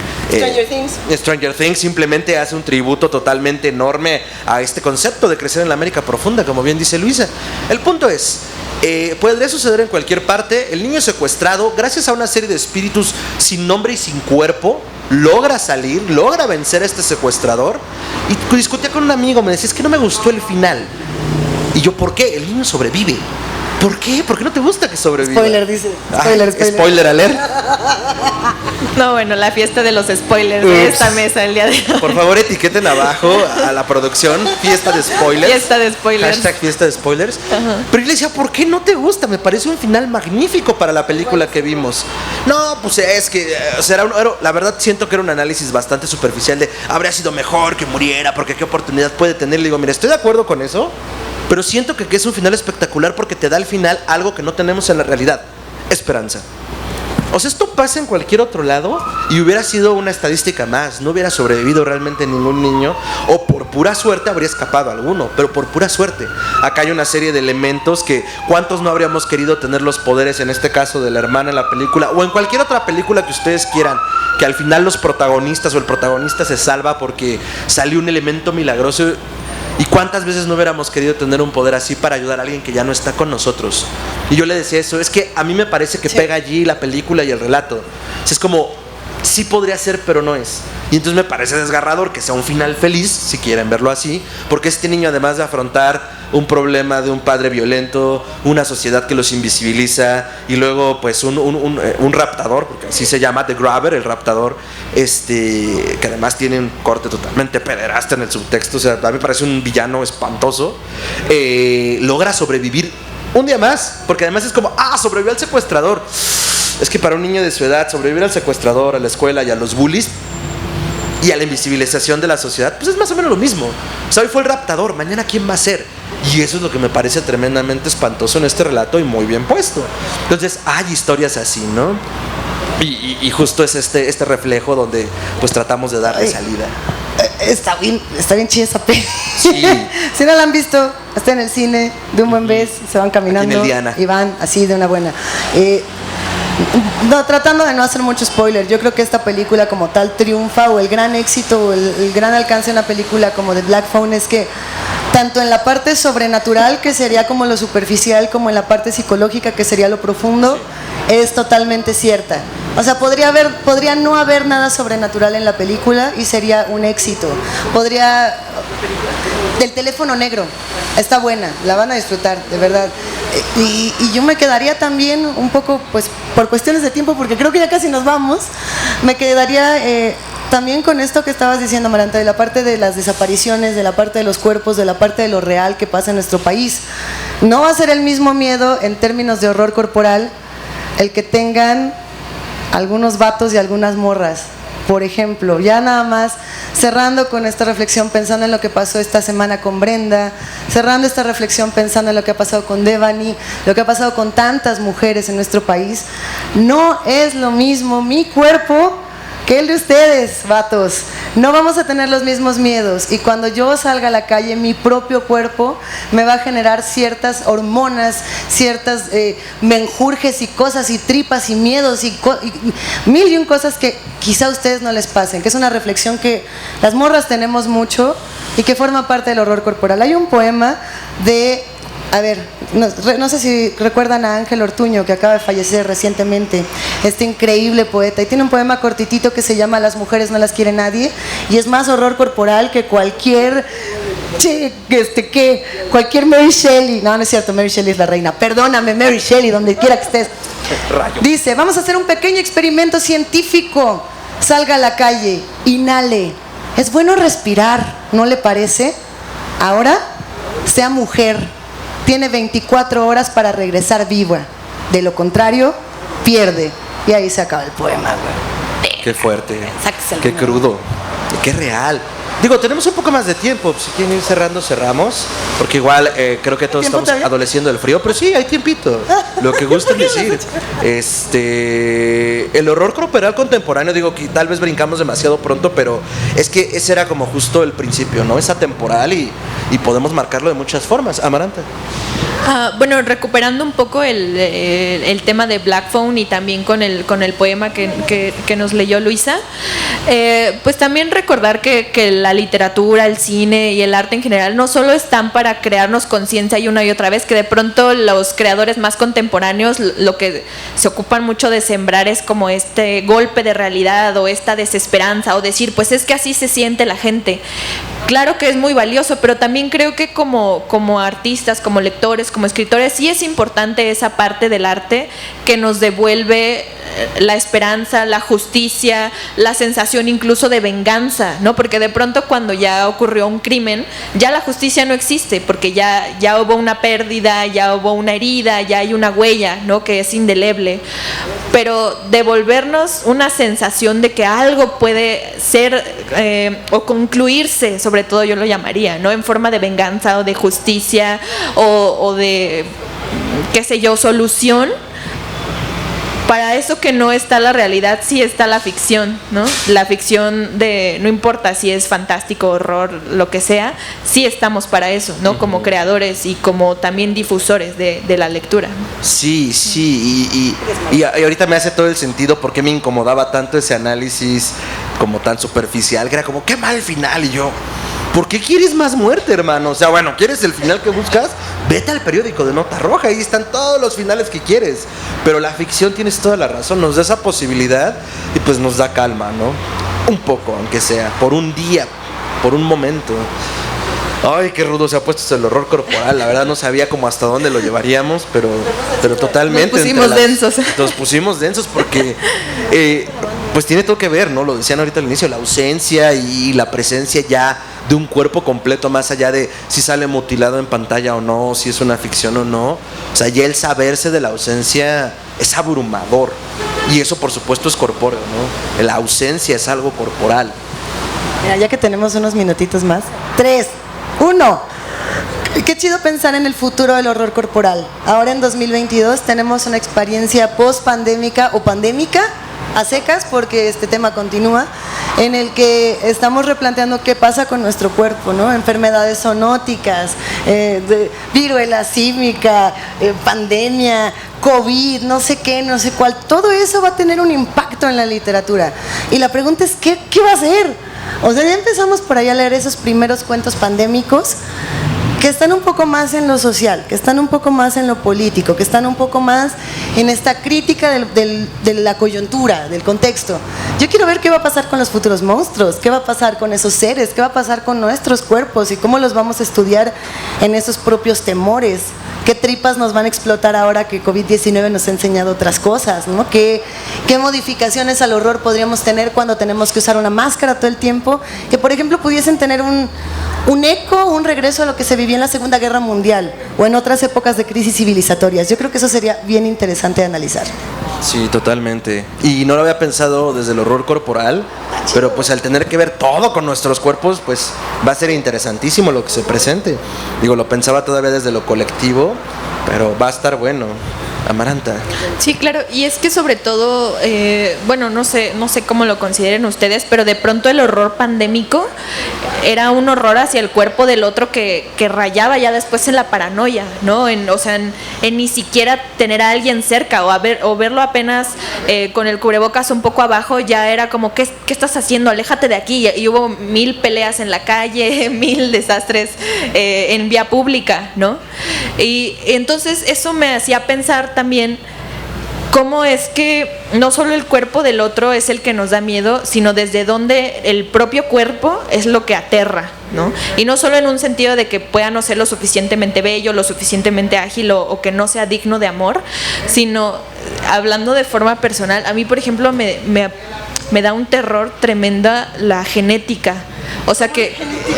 Things. Stranger Things simplemente hace un tributo totalmente enorme a este concepto de crecer en la América profunda, como bien dice Luisa. El punto es, podría suceder en cualquier parte. El niño secuestrado, gracias a una serie de espíritus sin nombre y sin cuerpo, logra salir, logra vencer a este secuestrador. Y discutía con un amigo, me decía, es que no me gustó el final. Y yo, ¿por qué? El niño sobrevive. ¿Por qué? ¿Por qué no te gusta que sobreviva? Spoiler, dice. Spoiler alert. No, bueno, la fiesta de los spoilers de esta mesa el día de hoy. Por favor, etiqueten abajo a la producción fiesta de spoilers. Fiesta de spoilers. Hashtag fiesta de spoilers. Pero yo le decía, ¿por qué no te gusta? Me parece un final magnífico para la película que vimos. No, pues es que, o sea, la verdad siento que era un análisis bastante superficial de habría sido mejor que muriera, porque qué oportunidad puede tener. Le digo, mira, estoy de acuerdo con eso, pero siento que es un final espectacular porque te da al final algo que no tenemos en la realidad: esperanza. O sea, esto pasa en cualquier otro lado y hubiera sido una estadística más. No hubiera sobrevivido realmente ningún niño, o por pura suerte habría escapado alguno, pero por pura suerte. Acá hay una serie de elementos que ¿cuántos no habríamos querido tener los poderes, en este caso de la hermana en la película, o en cualquier otra película que ustedes quieran, que al final los protagonistas o el protagonista se salva porque salió un elemento milagroso? ¿Y cuántas veces no hubiéramos querido tener un poder así para ayudar a alguien que ya no está con nosotros? Y yo le decía eso, es que a mí me parece que pega allí la película y el relato. O sea, es como, sí podría ser, pero no es. Y entonces me parece desgarrador que sea un final feliz, si quieren verlo así, porque este niño, además de afrontar un problema de un padre violento, una sociedad que los invisibiliza, y luego pues un raptador, porque así se llama, The Grabber, el raptador, que además tiene un corte totalmente pederasta en el subtexto. O sea, a mí me parece un villano espantoso. Logra sobrevivir un día más, porque además es como, sobrevivió al secuestrador. Es que para un niño de su edad, sobrevivir al secuestrador, a la escuela y a los bullies y a la invisibilización de la sociedad, pues es más o menos lo mismo. O sea, hoy fue el raptador, mañana ¿quién va a ser? Y eso es lo que me parece tremendamente espantoso en este relato, y muy bien puesto. Entonces hay historias así, ¿no? Y justo es este reflejo donde pues tratamos de darle salida. Está bien chida esa peli. Sí. Si no la han visto, está en el cine, de un buen vez, se van caminando. Aquí en el Diana. Y van así de una buena. No, tratando de no hacer mucho spoiler, yo creo que esta película como tal triunfa, o el gran éxito, o el gran alcance de una película como The Black Phone, es que tanto en la parte sobrenatural, que sería como lo superficial, como en la parte psicológica, que sería lo profundo, es totalmente cierta. O sea, podría no haber nada sobrenatural en la película y sería un éxito. Del teléfono negro, está buena, la van a disfrutar, de verdad. Y yo me quedaría también un poco, pues por cuestiones de tiempo, porque creo que ya casi nos vamos, me quedaría también con esto que estabas diciendo, Maranta, de la parte de las desapariciones, de la parte de los cuerpos, de la parte de lo real que pasa en nuestro país. No va a ser el mismo miedo en términos de horror corporal el que tengan algunos vatos y algunas morras. Por ejemplo, ya nada más cerrando con esta reflexión, pensando en lo que pasó esta semana con Brenda, cerrando esta reflexión pensando en lo que ha pasado con Devani, lo que ha pasado con tantas mujeres en nuestro país. No es lo mismo mi cuerpo que el de ustedes, vatos. No vamos a tener los mismos miedos, y cuando yo salga a la calle, mi propio cuerpo me va a generar ciertas hormonas, ciertas menjurjes y cosas y tripas y miedos y mil y un cosas que quizá a ustedes no les pasen, que es una reflexión que las morras tenemos mucho y que forma parte del horror corporal. Hay un poema de... A ver, no sé si recuerdan a Ángel Ortuño, que acaba de fallecer recientemente, este increíble poeta, y tiene un poema cortitito que se llama Las mujeres no las quiere nadie, y es más horror corporal que cualquier cualquier Mary Shelley. No es cierto, Mary Shelley es la reina, perdóname Mary Shelley, donde quiera que estés. Dice, vamos a hacer un pequeño experimento científico. Salga a la calle, inhale. Es bueno respirar, ¿no le parece? Ahora, sea mujer. Tiene 24 horas para regresar viva. De lo contrario, pierde. Y ahí se acaba el poema, güey. Qué fuerte, Sáquesela. qué crudo, qué real. Digo, tenemos un poco más de tiempo. Si quieren ir cerrando, cerramos. Porque igual creo que todos estamos adoleciendo del frío. Pero sí, hay tiempito. Lo que gusten decir. El horror corporal contemporáneo, digo que tal vez brincamos demasiado pronto, pero es que ese era como justo el principio, ¿no? Es atemporal y y podemos marcarlo de muchas formas. Amaranta. Bueno, recuperando un poco el tema de Black Phone y también con el poema que nos leyó Luisa, pues también recordar que la literatura, el cine y el arte en general no solo están para crearnos conciencia y una y otra vez, que de pronto los creadores más contemporáneos lo que se ocupan mucho de sembrar es como este golpe de realidad o esta desesperanza o decir, pues es que así se siente la gente. Claro que es muy valioso, pero también creo que como artistas, como lectores, como escritores, sí es importante esa parte del arte que nos devuelve la esperanza, la justicia, la sensación incluso de venganza, ¿no? Porque de pronto cuando ya ocurrió un crimen, ya la justicia no existe, porque ya hubo una pérdida, ya hubo una herida, ya hay una huella, ¿no? Que es indeleble. Pero devolvernos una sensación de que algo puede ser o concluirse, sobre todo yo lo llamaría, ¿no? En forma de venganza o de justicia o de, qué sé yo, solución. Para eso que no está la realidad, sí está la ficción, ¿no? La ficción de, no importa si es fantástico, horror, lo que sea, sí estamos para eso, ¿no? Como creadores y como también difusores de la lectura. Sí, y ahorita me hace todo el sentido por qué me incomodaba tanto ese análisis como tan superficial, que era como, qué mal final, y yo... ¿Por qué quieres más muerte, hermano? O sea, bueno, ¿quieres el final que buscas? Vete al periódico de Nota Roja, ahí están todos los finales que quieres. Pero la ficción, tienes toda la razón, nos da esa posibilidad y pues nos da calma, ¿no? Un poco, aunque sea, por un día, por un momento. Ay, qué rudo se ha puesto el horror corporal. La verdad no sabía cómo hasta dónde lo llevaríamos, pero totalmente. Nos pusimos densos porque pues tiene todo que ver, ¿no? Lo decían ahorita al inicio, la ausencia y la presencia ya de un cuerpo completo, más allá de si sale mutilado en pantalla o no, si es una ficción o no. O sea, ya el saberse de la ausencia es abrumador. Y eso, por supuesto, es corpóreo, ¿no? La ausencia es algo corporal. Mira, ya que tenemos unos minutitos más. 3, 1. Qué chido pensar en el futuro del horror corporal. Ahora en 2022 tenemos una experiencia post-pandémica o pandémica, a secas, porque este tema continúa, en el que estamos replanteando qué pasa con nuestro cuerpo, ¿no? Enfermedades zoonóticas, viruela símica, pandemia, COVID, no sé qué, no sé cuál. Todo eso va a tener un impacto en la literatura. Y la pregunta es, ¿qué va a hacer? O sea, ya empezamos por ahí a leer esos primeros cuentos pandémicos que están un poco más en lo social, que están un poco más en lo político, que están un poco más en esta crítica de la coyuntura, del contexto. Yo quiero ver qué va a pasar con los futuros monstruos, qué va a pasar con esos seres, qué va a pasar con nuestros cuerpos y cómo los vamos a estudiar en esos propios temores. ¿Qué tripas nos van a explotar ahora que COVID-19 nos ha enseñado otras cosas, ¿no? ¿Qué modificaciones al horror podríamos tener cuando tenemos que usar una máscara todo el tiempo? Que, por ejemplo, pudiesen tener un eco, un regreso a lo que se vivía en la Segunda Guerra Mundial o en otras épocas de crisis civilizatorias. Yo creo que eso sería bien interesante de analizar. Sí, totalmente. Y no lo había pensado desde el horror corporal, pero pues al tener que ver todo con nuestros cuerpos, pues va a ser interesantísimo lo que se presente. Digo, lo pensaba todavía desde lo colectivo, pero va a estar bueno. Amaranta. Sí, claro, y es que sobre todo, bueno, no sé cómo lo consideren ustedes, pero de pronto el horror pandémico era un horror hacia el cuerpo del otro que rayaba ya después en la paranoia, ¿no? En ni siquiera tener a alguien cerca o verlo apenas con el cubrebocas un poco abajo, ya era como, ¿qué estás haciendo? Aléjate de aquí. Y hubo 1000 peleas en la calle, 1000 desastres en vía pública, ¿no? Y entonces eso me hacía pensar también cómo es que no solo el cuerpo del otro es el que nos da miedo, sino desde donde el propio cuerpo es lo que aterra, ¿no? Y no solo en un sentido de que pueda no ser lo suficientemente bello, lo suficientemente ágil o que no sea digno de amor, sino hablando de forma personal. A mí, por ejemplo, me da un terror tremenda la genética. O sea, que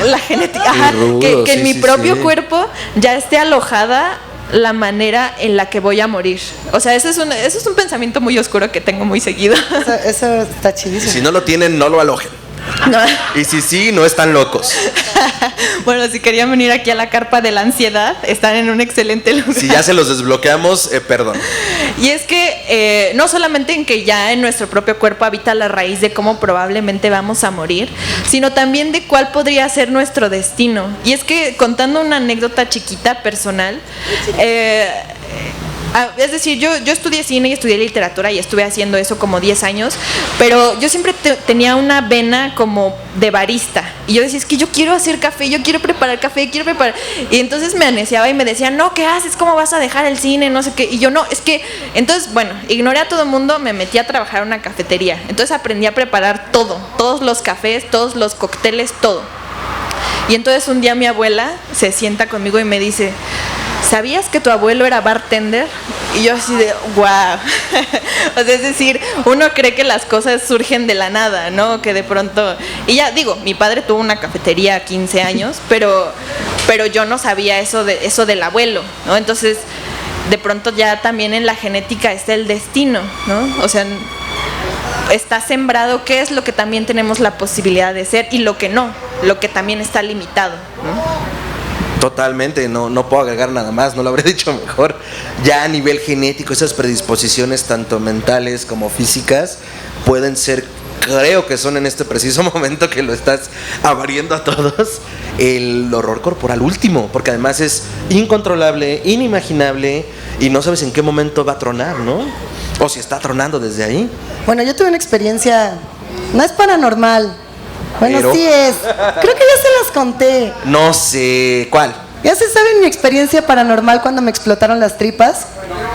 la genética, que en mi propio cuerpo ya esté alojada la manera en la que voy a morir. O sea, eso es un pensamiento muy oscuro que tengo muy seguido. Eso está chidísimo. Si no lo tienen, no lo alojen. No. Y si sí, no están locos. Bueno, si querían venir aquí a la carpa de la ansiedad, están en un excelente lugar. Si ya se los desbloqueamos, perdón. Y es que no solamente en que ya en nuestro propio cuerpo habita la raíz de cómo probablemente vamos a morir, sino también de cuál podría ser nuestro destino. Y es que contando una anécdota chiquita, personal, es decir, yo estudié cine y estudié literatura y estuve haciendo eso como 10 años, pero yo siempre tenía una vena como de barista. Y yo decía, es que yo quiero hacer café, yo quiero preparar café, quiero preparar... Y entonces me aneciaba y me decía, no, ¿qué haces? ¿Cómo vas a dejar el cine? No sé qué. Y yo, no, es que... Entonces, bueno, ignoré a todo el mundo, me metí a trabajar en una cafetería. Entonces aprendí a preparar todo, todos los cafés, todos los cócteles, todo. Y entonces un día mi abuela se sienta conmigo y me dice... ¿Sabías que tu abuelo era bartender? Y yo así de, wow. O sea, es decir, uno cree que las cosas surgen de la nada, ¿no? Que de pronto... Y ya digo, mi padre tuvo una cafetería a 15 años, pero yo no sabía eso del abuelo, ¿no? Entonces, de pronto ya también en la genética está el destino, ¿no? O sea, está sembrado qué es lo que también tenemos la posibilidad de ser y lo que no, lo que también está limitado, ¿no? Totalmente, no puedo agregar nada más, no lo habré dicho mejor. Ya a nivel genético, esas predisposiciones tanto mentales como físicas pueden ser, creo que son en este preciso momento que lo estás abriendo a todos, el horror corporal último, porque además es incontrolable, inimaginable y no sabes en qué momento va a tronar, ¿no? O si está tronando desde ahí. Bueno, yo tuve una experiencia, no es paranormal. Bueno, Pero... sí es. Creo que ya se las conté. No sé, ¿cuál? ¿Ya se sabe mi experiencia paranormal cuando me explotaron las tripas?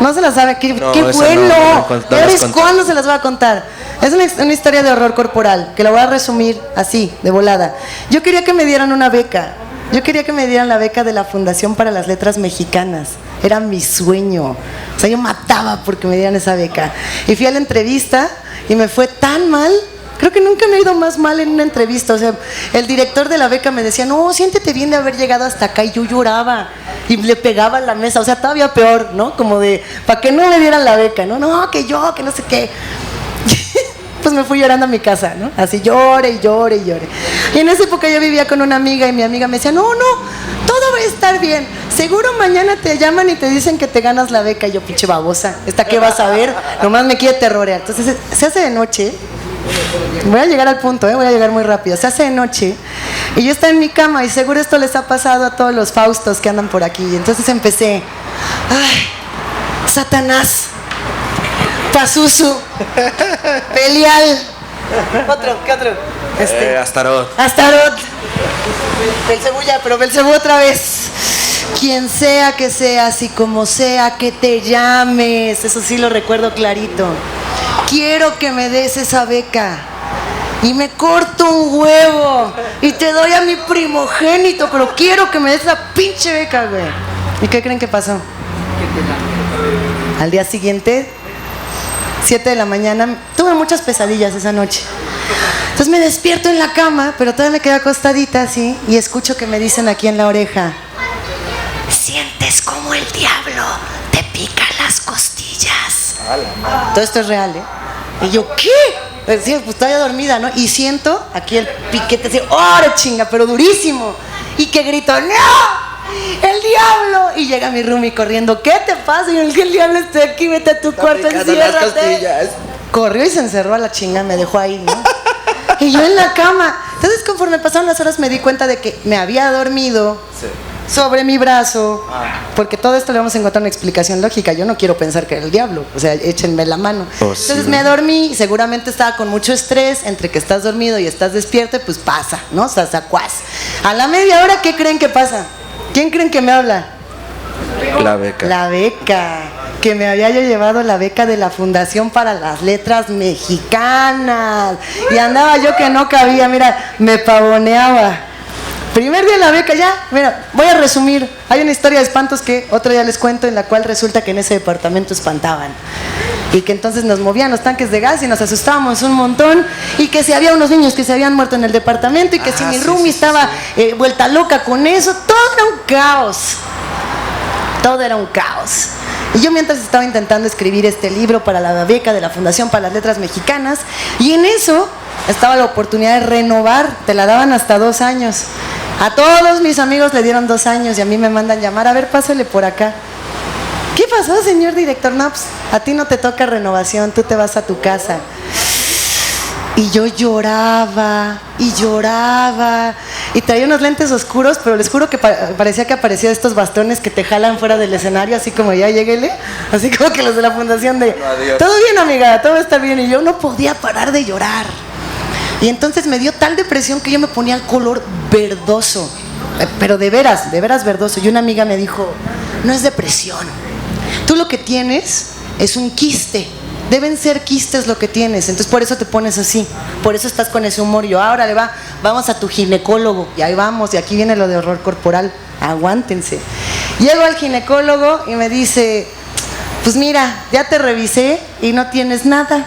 No se la sabe. ¡Qué, No, qué esa bueno! no ¿Ya las ves conté. cuándo se las voy a contar? Es una historia de horror corporal, que la voy a resumir así, de volada. Yo quería que me dieran una beca. Yo quería que me dieran la beca de la Fundación para las Letras Mexicanas. Era mi sueño. O sea, yo mataba porque me dieran esa beca. Y fui a la entrevista y me fue tan mal. Creo que nunca me he ido más mal en una entrevista. O sea, el director de la beca me decía, no, siéntete bien de haber llegado hasta acá. Y yo lloraba y le pegaba a la mesa. O sea, todavía peor, ¿no? Como de, para que no me dieran la beca, ¿no? No, que no sé qué. Pues me fui llorando a mi casa, ¿no? Así llore y llore y llore. Y en esa época yo vivía con una amiga y mi amiga me decía, no, todo va a estar bien. Seguro mañana te llaman y te dicen que te ganas la beca. Y yo, pinche babosa, ¿esta qué vas a ver? Nomás me quiere terrorear. Entonces se hace de noche. Voy a llegar al punto, voy a llegar muy rápido. Se hace de noche y yo estaba en mi cama y seguro esto les ha pasado a todos los Faustos que andan por aquí. Entonces empecé, ay, Satanás, Pazuzu, Belial, ¿qué otro? Astaroth, Belcebú ya, pero Belcebú otra vez. Quien sea que seas y como sea que te llames, eso sí lo recuerdo clarito. Quiero que me des esa beca y me corto un huevo y te doy a mi primogénito, pero quiero que me des esa pinche beca, güey. ¿Y qué creen que pasó? Al día siguiente, 7 de la mañana, tuve muchas pesadillas esa noche. Entonces me despierto en la cama, pero todavía me quedé acostadita así y escucho que me dicen aquí en la oreja, sientes como el diablo te pica las costillas. Todo esto es real, ¿eh? Y yo, ¿qué? Pues sí, pues todavía dormida, ¿no? Y siento aquí el piquete así, ¡oh, chinga! Pero durísimo. Y que grito, ¡no! ¡El diablo! Y llega mi roomie corriendo, ¿qué te pasa? Y yo, el diablo está aquí, vete a tu cuarto, enciérrate. Corrió y se encerró a la chinga, me dejó ahí, ¿no? Y yo en la cama. Entonces, conforme pasaron las horas, me di cuenta de que me había dormido. Sí. Sobre mi brazo, porque todo esto le vamos a encontrar una explicación lógica. Yo no quiero pensar que era el diablo, o sea, échenme la mano. Entonces me dormí, seguramente estaba con mucho estrés, entre que estás dormido y estás despierto, pues pasa, ¿no? Sasacuás. A la media hora, ¿qué creen que pasa? ¿Quién creen que me habla? La beca. La beca, que me había yo llevado la beca de la Fundación para las Letras Mexicanas. Y andaba yo que no cabía, mira, me pavoneaba. Primer día de la beca, ya, mira, voy a resumir. Hay una historia de espantos que otro día les cuento, en la cual resulta que en ese departamento espantaban. Y que entonces nos movían los tanques de gas y nos asustábamos un montón. Y que si había unos niños que se habían muerto en el departamento y que si mi roomie estaba vuelta loca con eso, todo era un caos. Todo era un caos. Y yo mientras estaba intentando escribir este libro para la beca de la Fundación para las Letras Mexicanas, y en eso estaba la oportunidad de renovar, te la daban hasta 2 años. A todos mis amigos le dieron 2 años y a mí me mandan llamar, a ver, pásale por acá. ¿Qué pasó, señor director? No, pues, a ti no te toca renovación, tú te vas a tu casa. Y yo lloraba, y lloraba, y traía unos lentes oscuros, pero les juro que parecía que aparecía de estos bastones que te jalan fuera del escenario, así como ya lléguele, así como que los de la fundación de, todo bien amiga, todo va a estar bien, y yo no podía parar de llorar. Y entonces me dio tal depresión que yo me ponía el color verdoso, pero de veras verdoso, y una amiga me dijo, no es depresión, tú lo que tienes es un quiste. Deben ser quistes lo que tienes, entonces por eso te pones así, por eso estás con ese humor. Yo, ahora vamos a tu ginecólogo, y ahí vamos, y aquí viene lo de horror corporal, aguántense. Llego al ginecólogo y me dice, pues mira, ya te revisé y no tienes nada,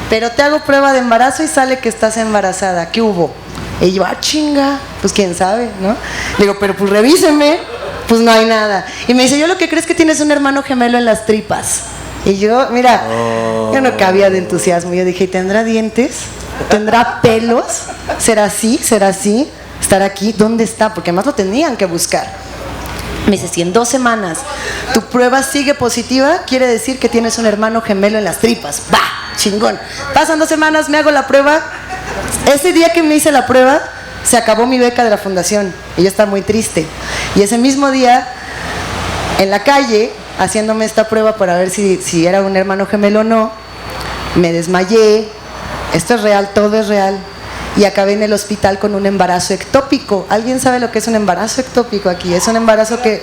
pero te hago prueba de embarazo y sale que estás embarazada, ¿qué hubo? Y yo, chinga, pues quién sabe, ¿no? Le digo, pero pues revíseme, pues no hay nada. Y me dice, yo lo que creo es que tienes un hermano gemelo en las tripas. Y yo, mira, yo no cabía de entusiasmo. Yo dije, ¿tendrá dientes? ¿Tendrá pelos? ¿Será así? ¿Será así? ¿Estará aquí? ¿Dónde está? Porque además lo tenían que buscar. Me dice, si en 2 semanas tu prueba sigue positiva, quiere decir que tienes un hermano gemelo en las tripas. ¡Bah! Chingón. Pasan 2 semanas, me hago la prueba. Ese día que me hice la prueba, se acabó mi beca de la fundación. Y yo estaba muy triste. Y ese mismo día, en la calle, haciéndome esta prueba para ver si era un hermano gemelo o no, me desmayé. Esto es real, todo es real. Y acabé en el hospital con un embarazo ectópico. ¿Alguien sabe lo que es un embarazo ectópico aquí? Es un embarazo que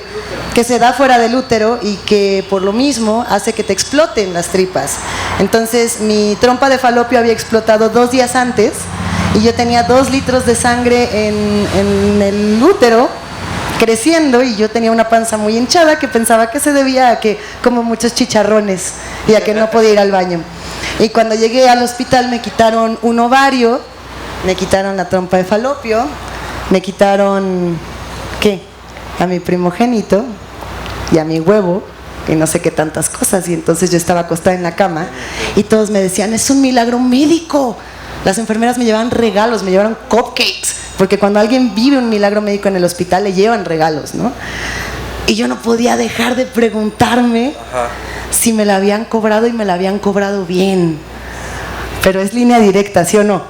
se da fuera del útero y que por lo mismo hace que te exploten las tripas. Entonces mi trompa de falopio había explotado 2 días antes y yo tenía 2 litros de sangre en el útero creciendo, y yo tenía una panza muy hinchada que pensaba que se debía a que como muchos chicharrones y a que no podía ir al baño. Y cuando llegué al hospital me quitaron un ovario, me quitaron la trompa de falopio, me quitaron, ¿qué? A mi primogénito y a mi huevo y no sé qué tantas cosas. Y entonces yo estaba acostada en la cama y todos me decían, es un milagro médico. Las enfermeras me llevaban regalos, me llevaron cupcakes, porque cuando alguien vive un milagro médico en el hospital le llevan regalos, ¿no? Y yo no podía dejar de preguntarme si me la habían cobrado y me la habían cobrado bien. Pero es línea directa, ¿sí o no?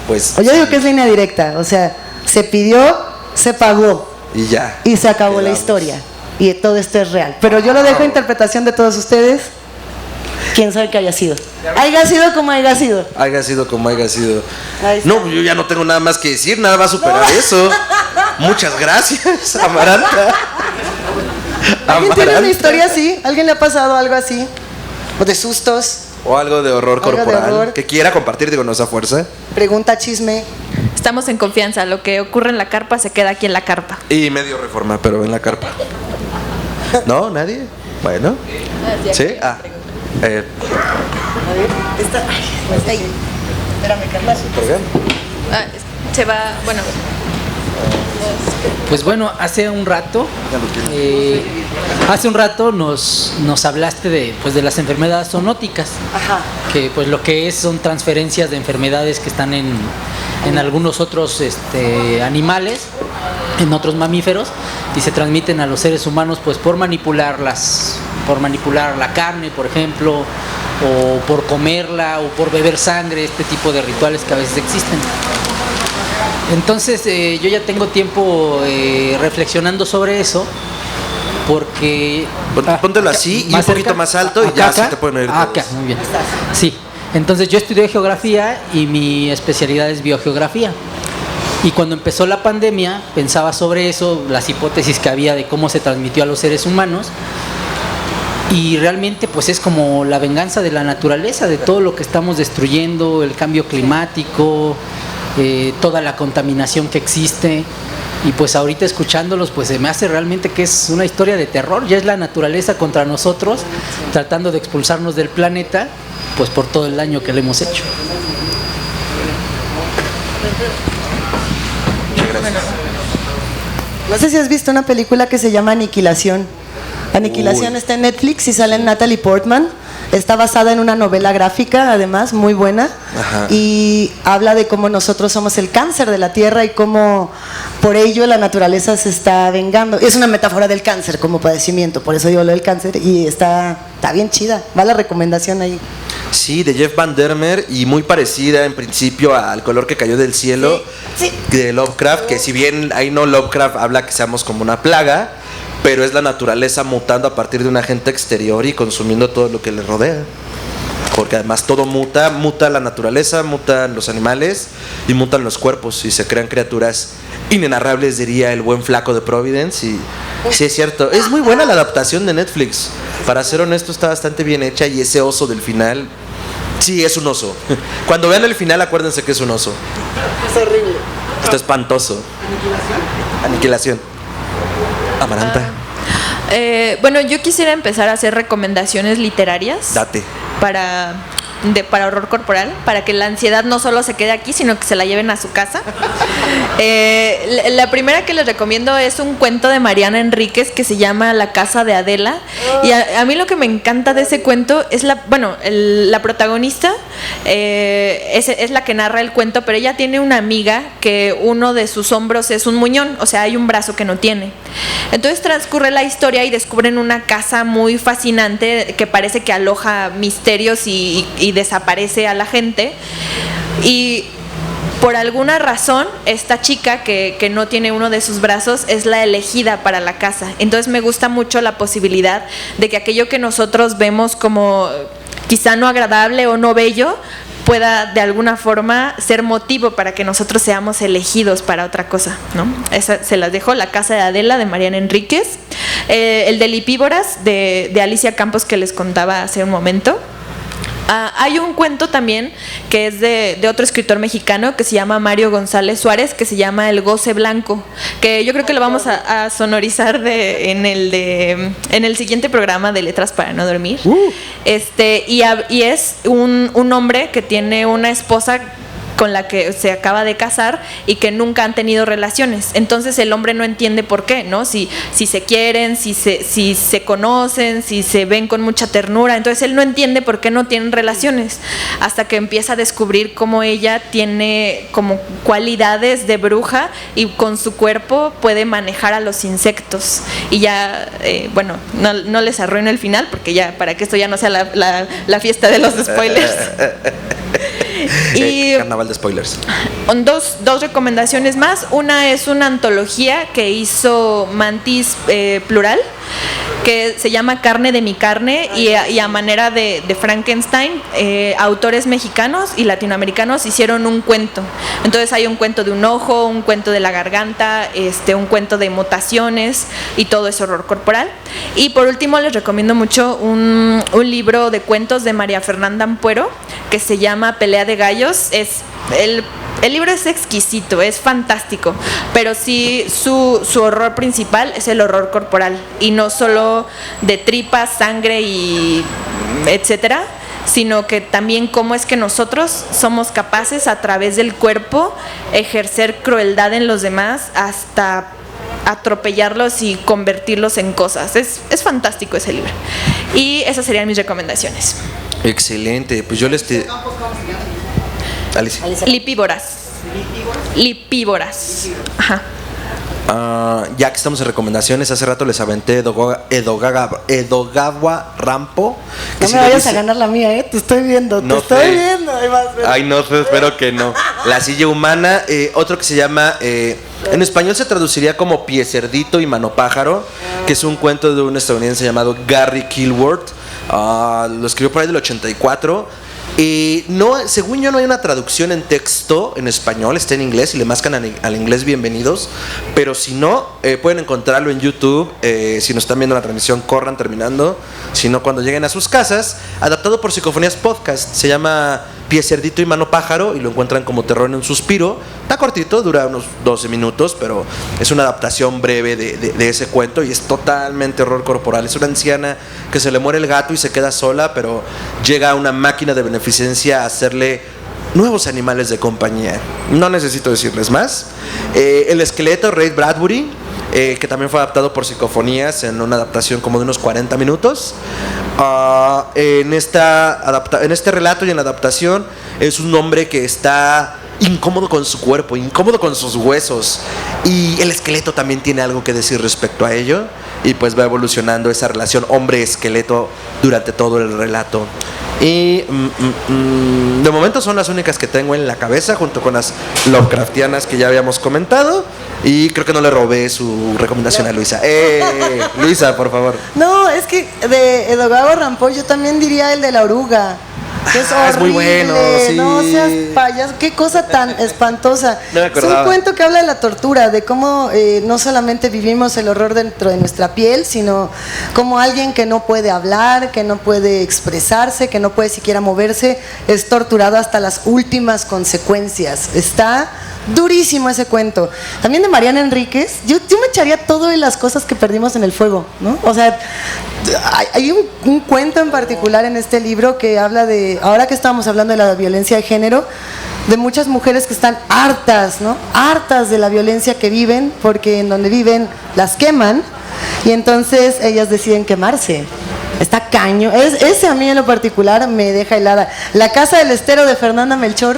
Pues, o yo digo que es línea directa, o sea, se pidió, se pagó y ya. Y se acabó la historia. Y todo esto es real. Pero yo lo dejo a interpretación de todos ustedes. ¿Quién sabe qué haya sido? Haya sido como haya sido. Haya sido como haya sido. No, yo ya no tengo nada más que decir, nada va a superar eso. Muchas gracias, Amaranta. ¿Alguien tiene una historia así? ¿Alguien le ha pasado algo así? ¿O de sustos? O algo de horror Algo de corporal horror. que quiera compartir, digo, no es a fuerza. Pregunta, chisme. Estamos en confianza, lo que ocurre en la carpa se queda aquí en la carpa. Y medio reforma, pero en la carpa. ¿No? ¿Nadie? Bueno. ¿Sí? Ah. A ver, esta. Ay, está ahí. Espérame, Carla. Ah, se va, bueno. Pues bueno, hace un rato nos hablaste de las enfermedades zoonóticas. Ajá. Que pues lo que son transferencias de enfermedades que están en algunos otros animales, en otros mamíferos, y se transmiten a los seres humanos pues por manipular la carne, por ejemplo, o por comerla, o por beber sangre, este tipo de rituales que a veces existen. Entonces yo ya tengo tiempo reflexionando sobre eso, porque... Póntelo así y un poquito más alto y ya se te pueden oír todos. Acá, muy bien. Sí, entonces yo estudié geografía y mi especialidad es biogeografía. Y cuando empezó la pandemia pensaba sobre eso, las hipótesis que había de cómo se transmitió a los seres humanos. Y realmente pues es como la venganza de la naturaleza, de todo lo que estamos destruyendo, el cambio climático, toda la contaminación que existe. Y pues ahorita escuchándolos pues se me hace realmente que es una historia de terror. Ya es la naturaleza contra nosotros, tratando de expulsarnos del planeta, pues por todo el daño que le hemos hecho. No sé si has visto una película que se llama Aniquilación. Aniquilación está en Netflix y sale Natalie Portman. Está basada en una novela gráfica, además, muy buena. Ajá. Y habla de cómo nosotros somos el cáncer de la Tierra y cómo por ello la naturaleza se está vengando. Es una metáfora del cáncer como padecimiento, por eso digo lo del cáncer. Y está bien chida. Va la recomendación ahí. Sí, de Jeff Van Dermer, y muy parecida en principio al Color que cayó del cielo, Sí. de Lovecraft, que si bien ahí no Lovecraft habla que seamos como una plaga, pero es la naturaleza mutando a partir de un agente exterior y consumiendo todo lo que le rodea. Porque además todo muta la naturaleza, mutan los animales y mutan los cuerpos y se crean criaturas inenarrables, diría el buen flaco de Providence. Y sí, es cierto, es muy buena la adaptación de Netflix. Para ser honesto, está bastante bien hecha, y ese oso del final, sí, es un oso. Cuando vean el final, acuérdense que es un oso. Es horrible. Está espantoso. Aniquilación. Amaranta, Bueno, yo quisiera empezar a hacer recomendaciones literarias date. para horror corporal, para que la ansiedad no solo se quede aquí, sino que se la lleven a su casa. La primera que les recomiendo es un cuento de Mariana Enríquez que se llama La casa de Adela. Y a mí lo que me encanta de ese cuento es la protagonista es la que narra el cuento, pero ella tiene una amiga que uno de sus hombros es un muñón, o sea, hay un brazo que no tiene. Entonces transcurre la historia y descubren una casa muy fascinante que parece que aloja misterios y desaparece a la gente. Y por alguna razón esta chica que no tiene uno de sus brazos es la elegida para la casa. Entonces me gusta mucho la posibilidad de que aquello que nosotros vemos como quizá no agradable o no bello pueda de alguna forma ser motivo para que nosotros seamos elegidos para otra cosa, ¿no? Esa se las dejo, La casa de Adela, de Mariana Enríquez. El de Lipívoras, de Alicia Campos, que les contaba hace un momento. Hay un cuento también que es de otro escritor mexicano que se llama Mario González Suárez, que se llama El goce blanco, que yo creo que lo vamos a sonorizar en el siguiente programa de Letras para no dormir. Y es un hombre que tiene una esposa con la que se acaba de casar y que nunca han tenido relaciones. Entonces el hombre no entiende por qué, ¿no? Si se quieren, si se conocen, si se ven con mucha ternura. Entonces él no entiende por qué no tienen relaciones, hasta que empieza a descubrir cómo ella tiene como cualidades de bruja y con su cuerpo puede manejar a los insectos. Y ya, bueno, no les arruino el final, porque ya, para que esto ya no sea la fiesta de los spoilers. Y carnaval de spoilers. Dos recomendaciones más. Una es una antología que hizo Mantis Plural, que se llama Carne de mi carne, y a manera de Frankenstein, autores mexicanos y latinoamericanos hicieron un cuento. Entonces hay un cuento de un ojo, un cuento de la garganta, un cuento de mutaciones, y todo es horror corporal. Y por último les recomiendo mucho un libro de cuentos de María Fernanda Ampuero que se llama Pelea de gallos. El libro es exquisito, es fantástico, pero sí su horror principal es el horror corporal, y no solo de tripas, sangre y etcétera, sino que también cómo es que nosotros somos capaces a través del cuerpo ejercer crueldad en los demás hasta atropellarlos y convertirlos en cosas. Es fantástico ese libro. Y esas serían mis recomendaciones. Excelente, pues yo les... Alicia. Lipívoras. Ajá. Ya que estamos en recomendaciones, hace rato les aventé Edogawa Rampo. No me vayas a ganar la mía, te estoy viendo, No te estoy sé. viendo. Ay, no sé, espero que no. La silla humana, otro que se llama, en español se traduciría como Pie cerdito y mano pájaro, que es un cuento de un estadounidense llamado Gary Kilworth. Lo escribió por ahí del 84. No, según yo no hay una traducción en texto en español, está en inglés y le mascan al inglés bienvenidos, pero si no, pueden encontrarlo en YouTube. Si nos están viendo la transmisión, corran terminando, si no, cuando lleguen a sus casas, adaptado por Psicofonías Podcast. Se llama Pie cerdito y mano pájaro y lo encuentran como Terror en un suspiro. Está cortito, dura unos 12 minutos, pero es una adaptación breve de ese cuento, y es totalmente horror corporal. Es una anciana que se le muere el gato y se queda sola, pero llega una máquina de beneficencia a hacerle nuevos animales de compañía. No necesito decirles más. El esqueleto, Ray Bradbury. que también fue adaptado por Psicofonías en una adaptación como de unos 40 minutos. En este relato y en la adaptación es un hombre que está incómodo con su cuerpo, incómodo con sus huesos, y el esqueleto también tiene algo que decir respecto a ello, y pues va evolucionando esa relación hombre-esqueleto durante todo el relato. Y de momento son las únicas que tengo en la cabeza, junto con las Lovecraftianas que ya habíamos comentado. Y creo que no le robé su recomendación a Luisa. Luisa, por favor. No, es que de Edogawa Rampoy yo también diría el de la oruga. Que es horrible. Es muy bueno, sí. No seas payaso, qué cosa tan espantosa. No me Es acordaba. un cuento que habla de la tortura, de cómo no solamente vivimos el horror dentro de nuestra piel, sino como alguien que no puede hablar, que no puede expresarse, que no puede siquiera moverse, es torturado hasta las últimas consecuencias. Está durísimo ese cuento. También de Mariana Enríquez, yo me echaría todo de las cosas que perdimos en el fuego, ¿no? O sea, hay un cuento en particular en este libro que habla de, ahora que estamos hablando de la violencia de género, de muchas mujeres que están hartas, ¿no? Hartas de la violencia que viven, porque en donde viven las queman, y entonces ellas deciden quemarse. Está caño. Ese a mí en lo particular me deja helada. La casa del estero de Fernanda Melchor,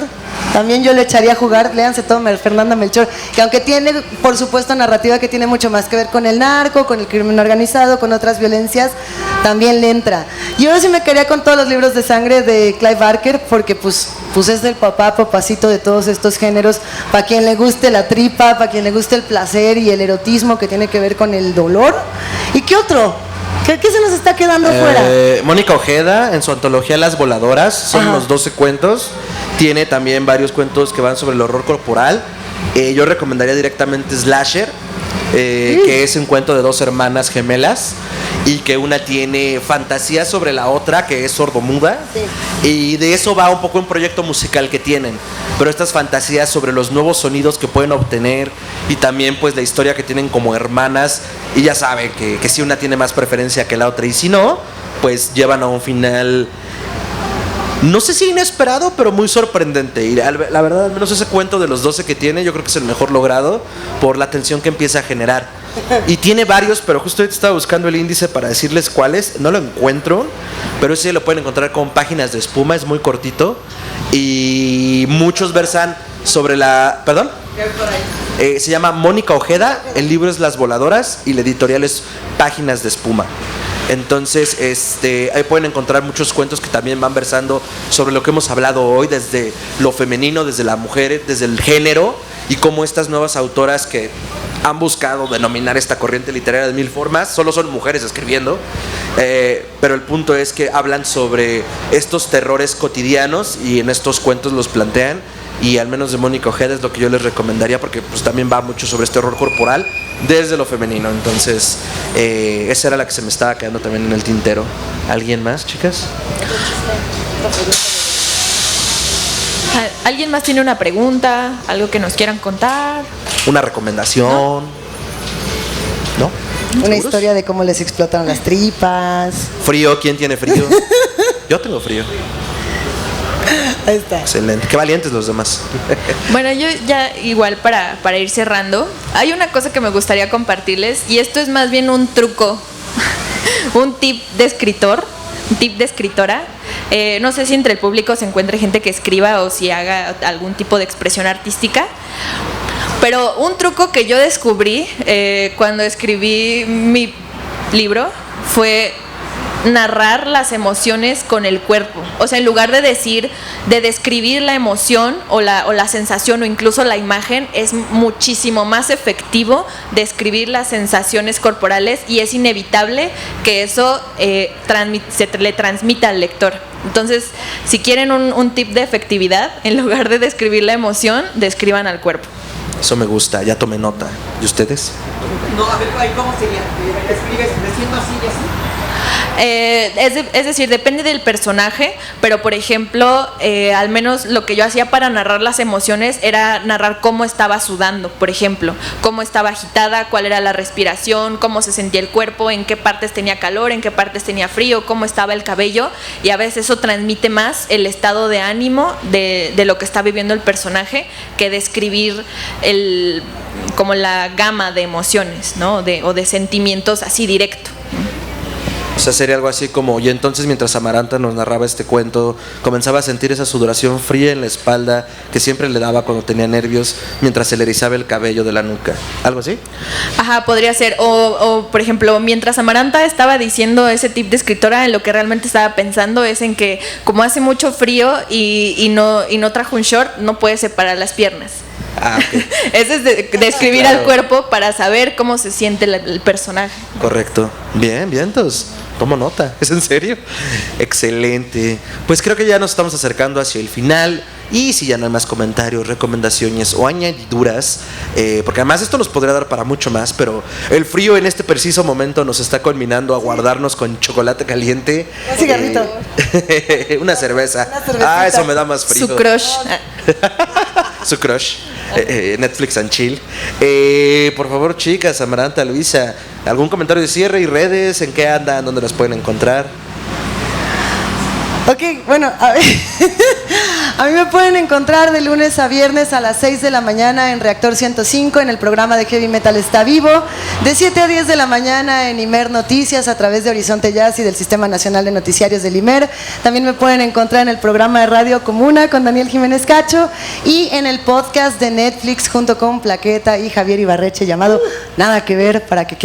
también yo le echaría a jugar. Léanse todo Fernanda Melchor, que aunque tiene, por supuesto, narrativa que tiene mucho más que ver con el narco, con el crimen organizado, con otras violencias, también le entra. Yo sí me quería con todos los libros de sangre de Clive Barker, porque pues es el papacito de todos estos géneros, para quien le guste la tripa, para quien le guste el placer y el erotismo que tiene que ver con el dolor. ¿Y qué otro? ¿Qué se nos está quedando fuera? Mónica Ojeda, en su antología Las Voladoras, son Ajá. unos 12 cuentos. Tiene también varios cuentos que van sobre el horror corporal. Yo recomendaría directamente Slasher, que es un cuento de dos hermanas gemelas y que una tiene fantasías sobre la otra, que es sordomuda. Sí. Y de eso va un poco un proyecto musical que tienen. Pero estas fantasías sobre los nuevos sonidos que pueden obtener y también pues la historia que tienen como hermanas, y ya saben que si una tiene más preferencia que la otra y si no, pues llevan a un final, no sé si inesperado, pero muy sorprendente. Y la verdad, al menos ese cuento de los 12 que tiene, yo creo que es el mejor logrado por la tensión que empieza a generar. Y tiene varios, pero justo ahorita estaba buscando el índice para decirles cuáles. No lo encuentro, pero ese lo pueden encontrar con páginas de espuma, es muy cortito. Y muchos versan sobre la... ¿Perdón? Se llama Mónica Ojeda, el libro es Las Voladoras y la editorial es Páginas de Espuma. Entonces, ahí pueden encontrar muchos cuentos que también van versando sobre lo que hemos hablado hoy, desde lo femenino, desde la mujer, desde el género, y cómo estas nuevas autoras que han buscado denominar esta corriente literaria de mil formas, solo son mujeres escribiendo, pero el punto es que hablan sobre estos terrores cotidianos y en estos cuentos los plantean. Y al menos de Mónica Ojeda es lo que yo les recomendaría, porque pues también va mucho sobre este horror corporal desde lo femenino. Entonces esa era la que se me estaba quedando también en el tintero. ¿Alguien más, chicas? ¿Alguien más tiene una pregunta? ¿Algo que nos quieran contar? ¿Una recomendación? ¿No? Una ¿Seguros? historia de cómo les explotaron las tripas. ¿Frío? ¿Quién tiene frío? Yo tengo frío. Ahí está. Excelente. Qué valientes los demás. Bueno, yo ya igual para ir cerrando, hay una cosa que me gustaría compartirles, y esto es más bien un truco, un tip de escritor, un tip de escritora. No sé si entre el público se encuentre gente que escriba o si haga algún tipo de expresión artística, pero un truco que yo descubrí cuando escribí mi libro fue narrar las emociones con el cuerpo. O sea, en lugar de describir la emoción o la sensación o incluso la imagen, es muchísimo más efectivo describir las sensaciones corporales, y es inevitable que eso le transmita al lector. Entonces, si quieren un tip de efectividad, en lugar de describir la emoción, describan al cuerpo. Eso me gusta, ya tomé nota. ¿Y ustedes? No, a ver, ¿cómo sería? ¿Escribes, me siento así y así? Es decir, depende del personaje, pero por ejemplo, al menos lo que yo hacía para narrar las emociones era narrar cómo estaba sudando, por ejemplo, cómo estaba agitada, cuál era la respiración, cómo se sentía el cuerpo, en qué partes tenía calor, en qué partes tenía frío, cómo estaba el cabello, y a veces eso transmite más el estado de ánimo de lo que está viviendo el personaje que describir como la gama de emociones, ¿no? O de sentimientos así directo. O sea, sería algo así como, y entonces mientras Amaranta nos narraba este cuento, comenzaba a sentir esa sudoración fría en la espalda que siempre le daba cuando tenía nervios, mientras se le erizaba el cabello de la nuca. ¿Algo así? Ajá, podría ser. O por ejemplo, mientras Amaranta estaba diciendo ese tip de escritora, en lo que realmente estaba pensando es en que como hace mucho frío y no trajo un short, no puede separar las piernas. Ah, ok. Ese es describir Claro. al cuerpo para saber cómo se siente el personaje. Correcto. Bien, vientos. Tomo nota. ¿Es en serio? Excelente. Pues creo que ya nos estamos acercando hacia el final. Y si ya no hay más comentarios, recomendaciones o añadiduras, porque además esto nos podría dar para mucho más, pero el frío en este preciso momento nos está conminando a guardarnos con chocolate caliente. Un cigarrito. Una cerveza. Una cervecita. Ah, eso me da más frío. Su crush. Su crush. Netflix and chill. Por favor, chicas, Amaranta, Luisa, ¿algún comentario de cierre y redes? ¿En qué andan? ¿Dónde las pueden encontrar? Ok, bueno, a mí me pueden encontrar de lunes a viernes a las 6 de la mañana en Reactor 105, en el programa de Heavy Metal Está Vivo, de 7 a 10 de la mañana en Imer Noticias a través de Horizonte Jazz y del Sistema Nacional de Noticiarios del Imer. También me pueden encontrar en el programa de Radio Comuna con Daniel Jiménez Cacho y en el podcast de Netflix junto con Plaqueta y Javier Ibarreche llamado Nada que Ver, para que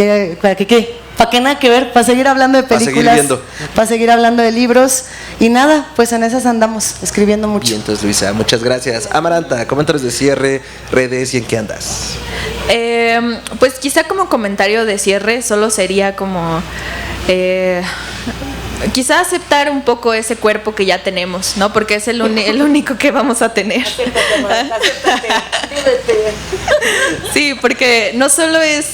nada que ver, para seguir hablando de Para seguir películas, viendo. para seguir hablando de libros y nada, pues en esas andamos, escribiendo mucho. Y entonces, Luisa, muchas gracias. Amaranta, comentarios de cierre, redes y en qué andas. Pues quizá como comentario de cierre solo sería como quizá aceptar un poco ese cuerpo que ya tenemos, ¿no? Porque es el único que vamos a tener. Sí, porque no solo es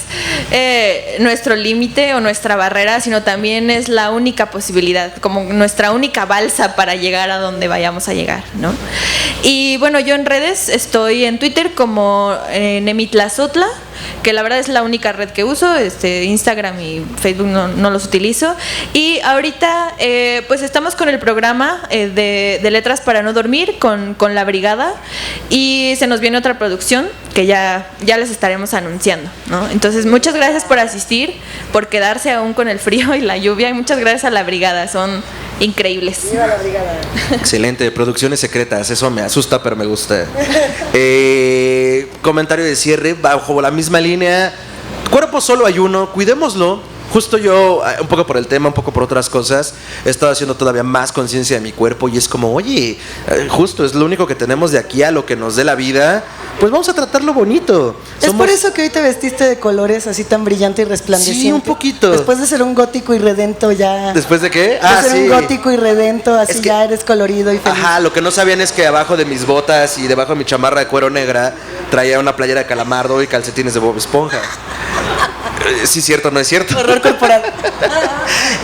nuestro límite o nuestra barrera, sino también es la única posibilidad, como nuestra única balsa para llegar a donde vayamos a llegar, ¿no? Y bueno, yo en redes estoy en Twitter como Nemitlazotla, que la verdad es la única red que uso. Instagram y Facebook no los utilizo. Y ahorita pues estamos con el programa de Letras para no dormir con La Brigada, y se nos viene otra producción que ya les estaremos anunciando, ¿no? Entonces muchas gracias por asistir, por quedarse aún con el frío y la lluvia, y muchas gracias a La Brigada, son increíbles. Viva La Brigada. Excelente, producciones secretas, eso me asusta, pero me gusta. Comentario de cierre, bajo la misma línea, cuerpo solo hay uno, cuidémoslo. Justo yo, un poco por el tema, un poco por otras cosas, he estado haciendo todavía más conciencia de mi cuerpo, y es como, oye, justo es lo único que tenemos de aquí a lo que nos dé la vida, pues vamos a tratarlo bonito. Es por eso que hoy te vestiste de colores así tan brillante y resplandeciente. Sí, un poquito. Después de ser un gótico y redento ya. ¿Después de qué? De ser un gótico y redento, así Es que- ya eres colorido y feliz. Ajá, lo que no sabían es que abajo de mis botas y debajo de mi chamarra de cuero negra traía una playera de Calamardo y calcetines de Bob Esponja. Sí, cierto, no es cierto. Horror corporal.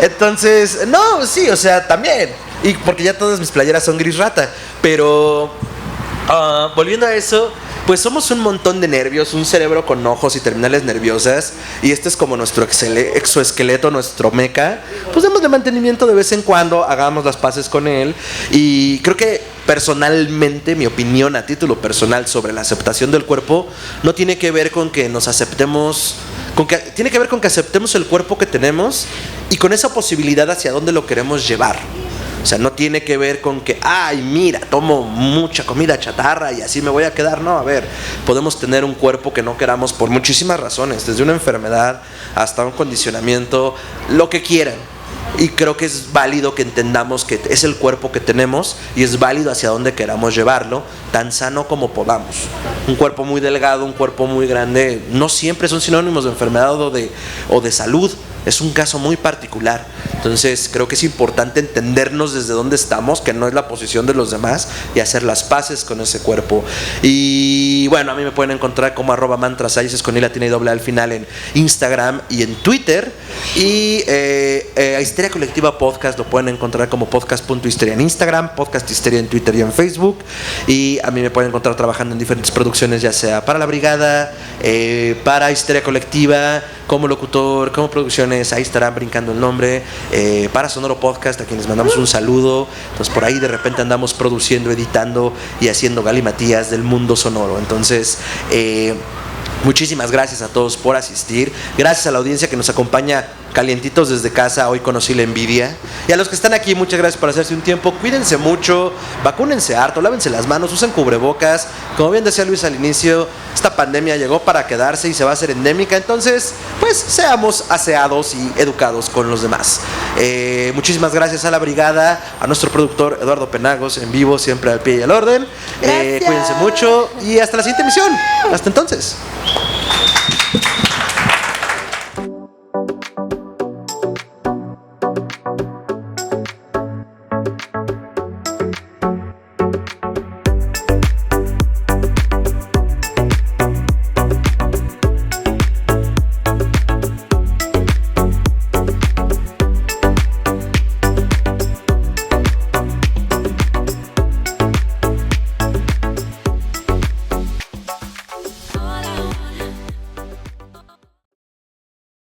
Entonces, no, sí, o sea, también. Y porque ya todas mis playeras son gris rata. Pero, volviendo a eso, pues somos un montón de nervios, un cerebro con ojos y terminales nerviosas. Y este es como nuestro exoesqueleto, nuestro meca. Pues démosle mantenimiento de vez en cuando, hagamos las paces con él. Y creo que personalmente, mi opinión a título personal sobre la aceptación del cuerpo no tiene que ver con que nos aceptemos, tiene que ver con que aceptemos el cuerpo que tenemos y con esa posibilidad hacia dónde lo queremos llevar. O sea, no tiene que ver con que, ay, mira, tomo mucha comida chatarra y así me voy a quedar. No, a ver, podemos tener un cuerpo que no queramos por muchísimas razones, desde una enfermedad hasta un condicionamiento, lo que quieran. Y creo que es válido que entendamos que es el cuerpo que tenemos y es válido hacia dónde queramos llevarlo, tan sano como podamos. Un cuerpo muy delgado, un cuerpo muy grande, no siempre son sinónimos de enfermedad o de salud. es un caso muy particular. Entonces creo que es importante entendernos desde dónde estamos, que no es la posición de los demás, y hacer las paces con ese cuerpo. Y bueno, a mí me pueden encontrar como @mantrasaces con I latina y doble al final en Instagram y en Twitter. Y a Histeria Colectiva Podcast lo pueden encontrar como podcast.histeria en Instagram, Podcast Histeria en Twitter y en Facebook. Y a mí me pueden encontrar trabajando en diferentes producciones, ya sea para La Brigada, para Histeria Colectiva, como locutor, como producciones, ahí estarán brincando el nombre, para Sonoro Podcast, a quienes mandamos un saludo. Entonces por ahí de repente andamos produciendo, editando y haciendo galimatías del mundo sonoro. Entonces muchísimas gracias a todos por asistir. Gracias a la audiencia que nos acompaña calientitos desde casa. Hoy conocí la envidia. Y a los que están aquí, muchas gracias por hacerse un tiempo. Cuídense mucho, vacúnense harto, lávense las manos, usen cubrebocas. Como bien decía Luis al inicio, esta pandemia llegó para quedarse y se va a hacer endémica. Entonces, pues seamos aseados y educados con los demás. Muchísimas gracias a La Brigada, a nuestro productor Eduardo Penagos, en vivo, siempre al pie y al orden. Cuídense mucho y hasta la siguiente emisión. Hasta entonces.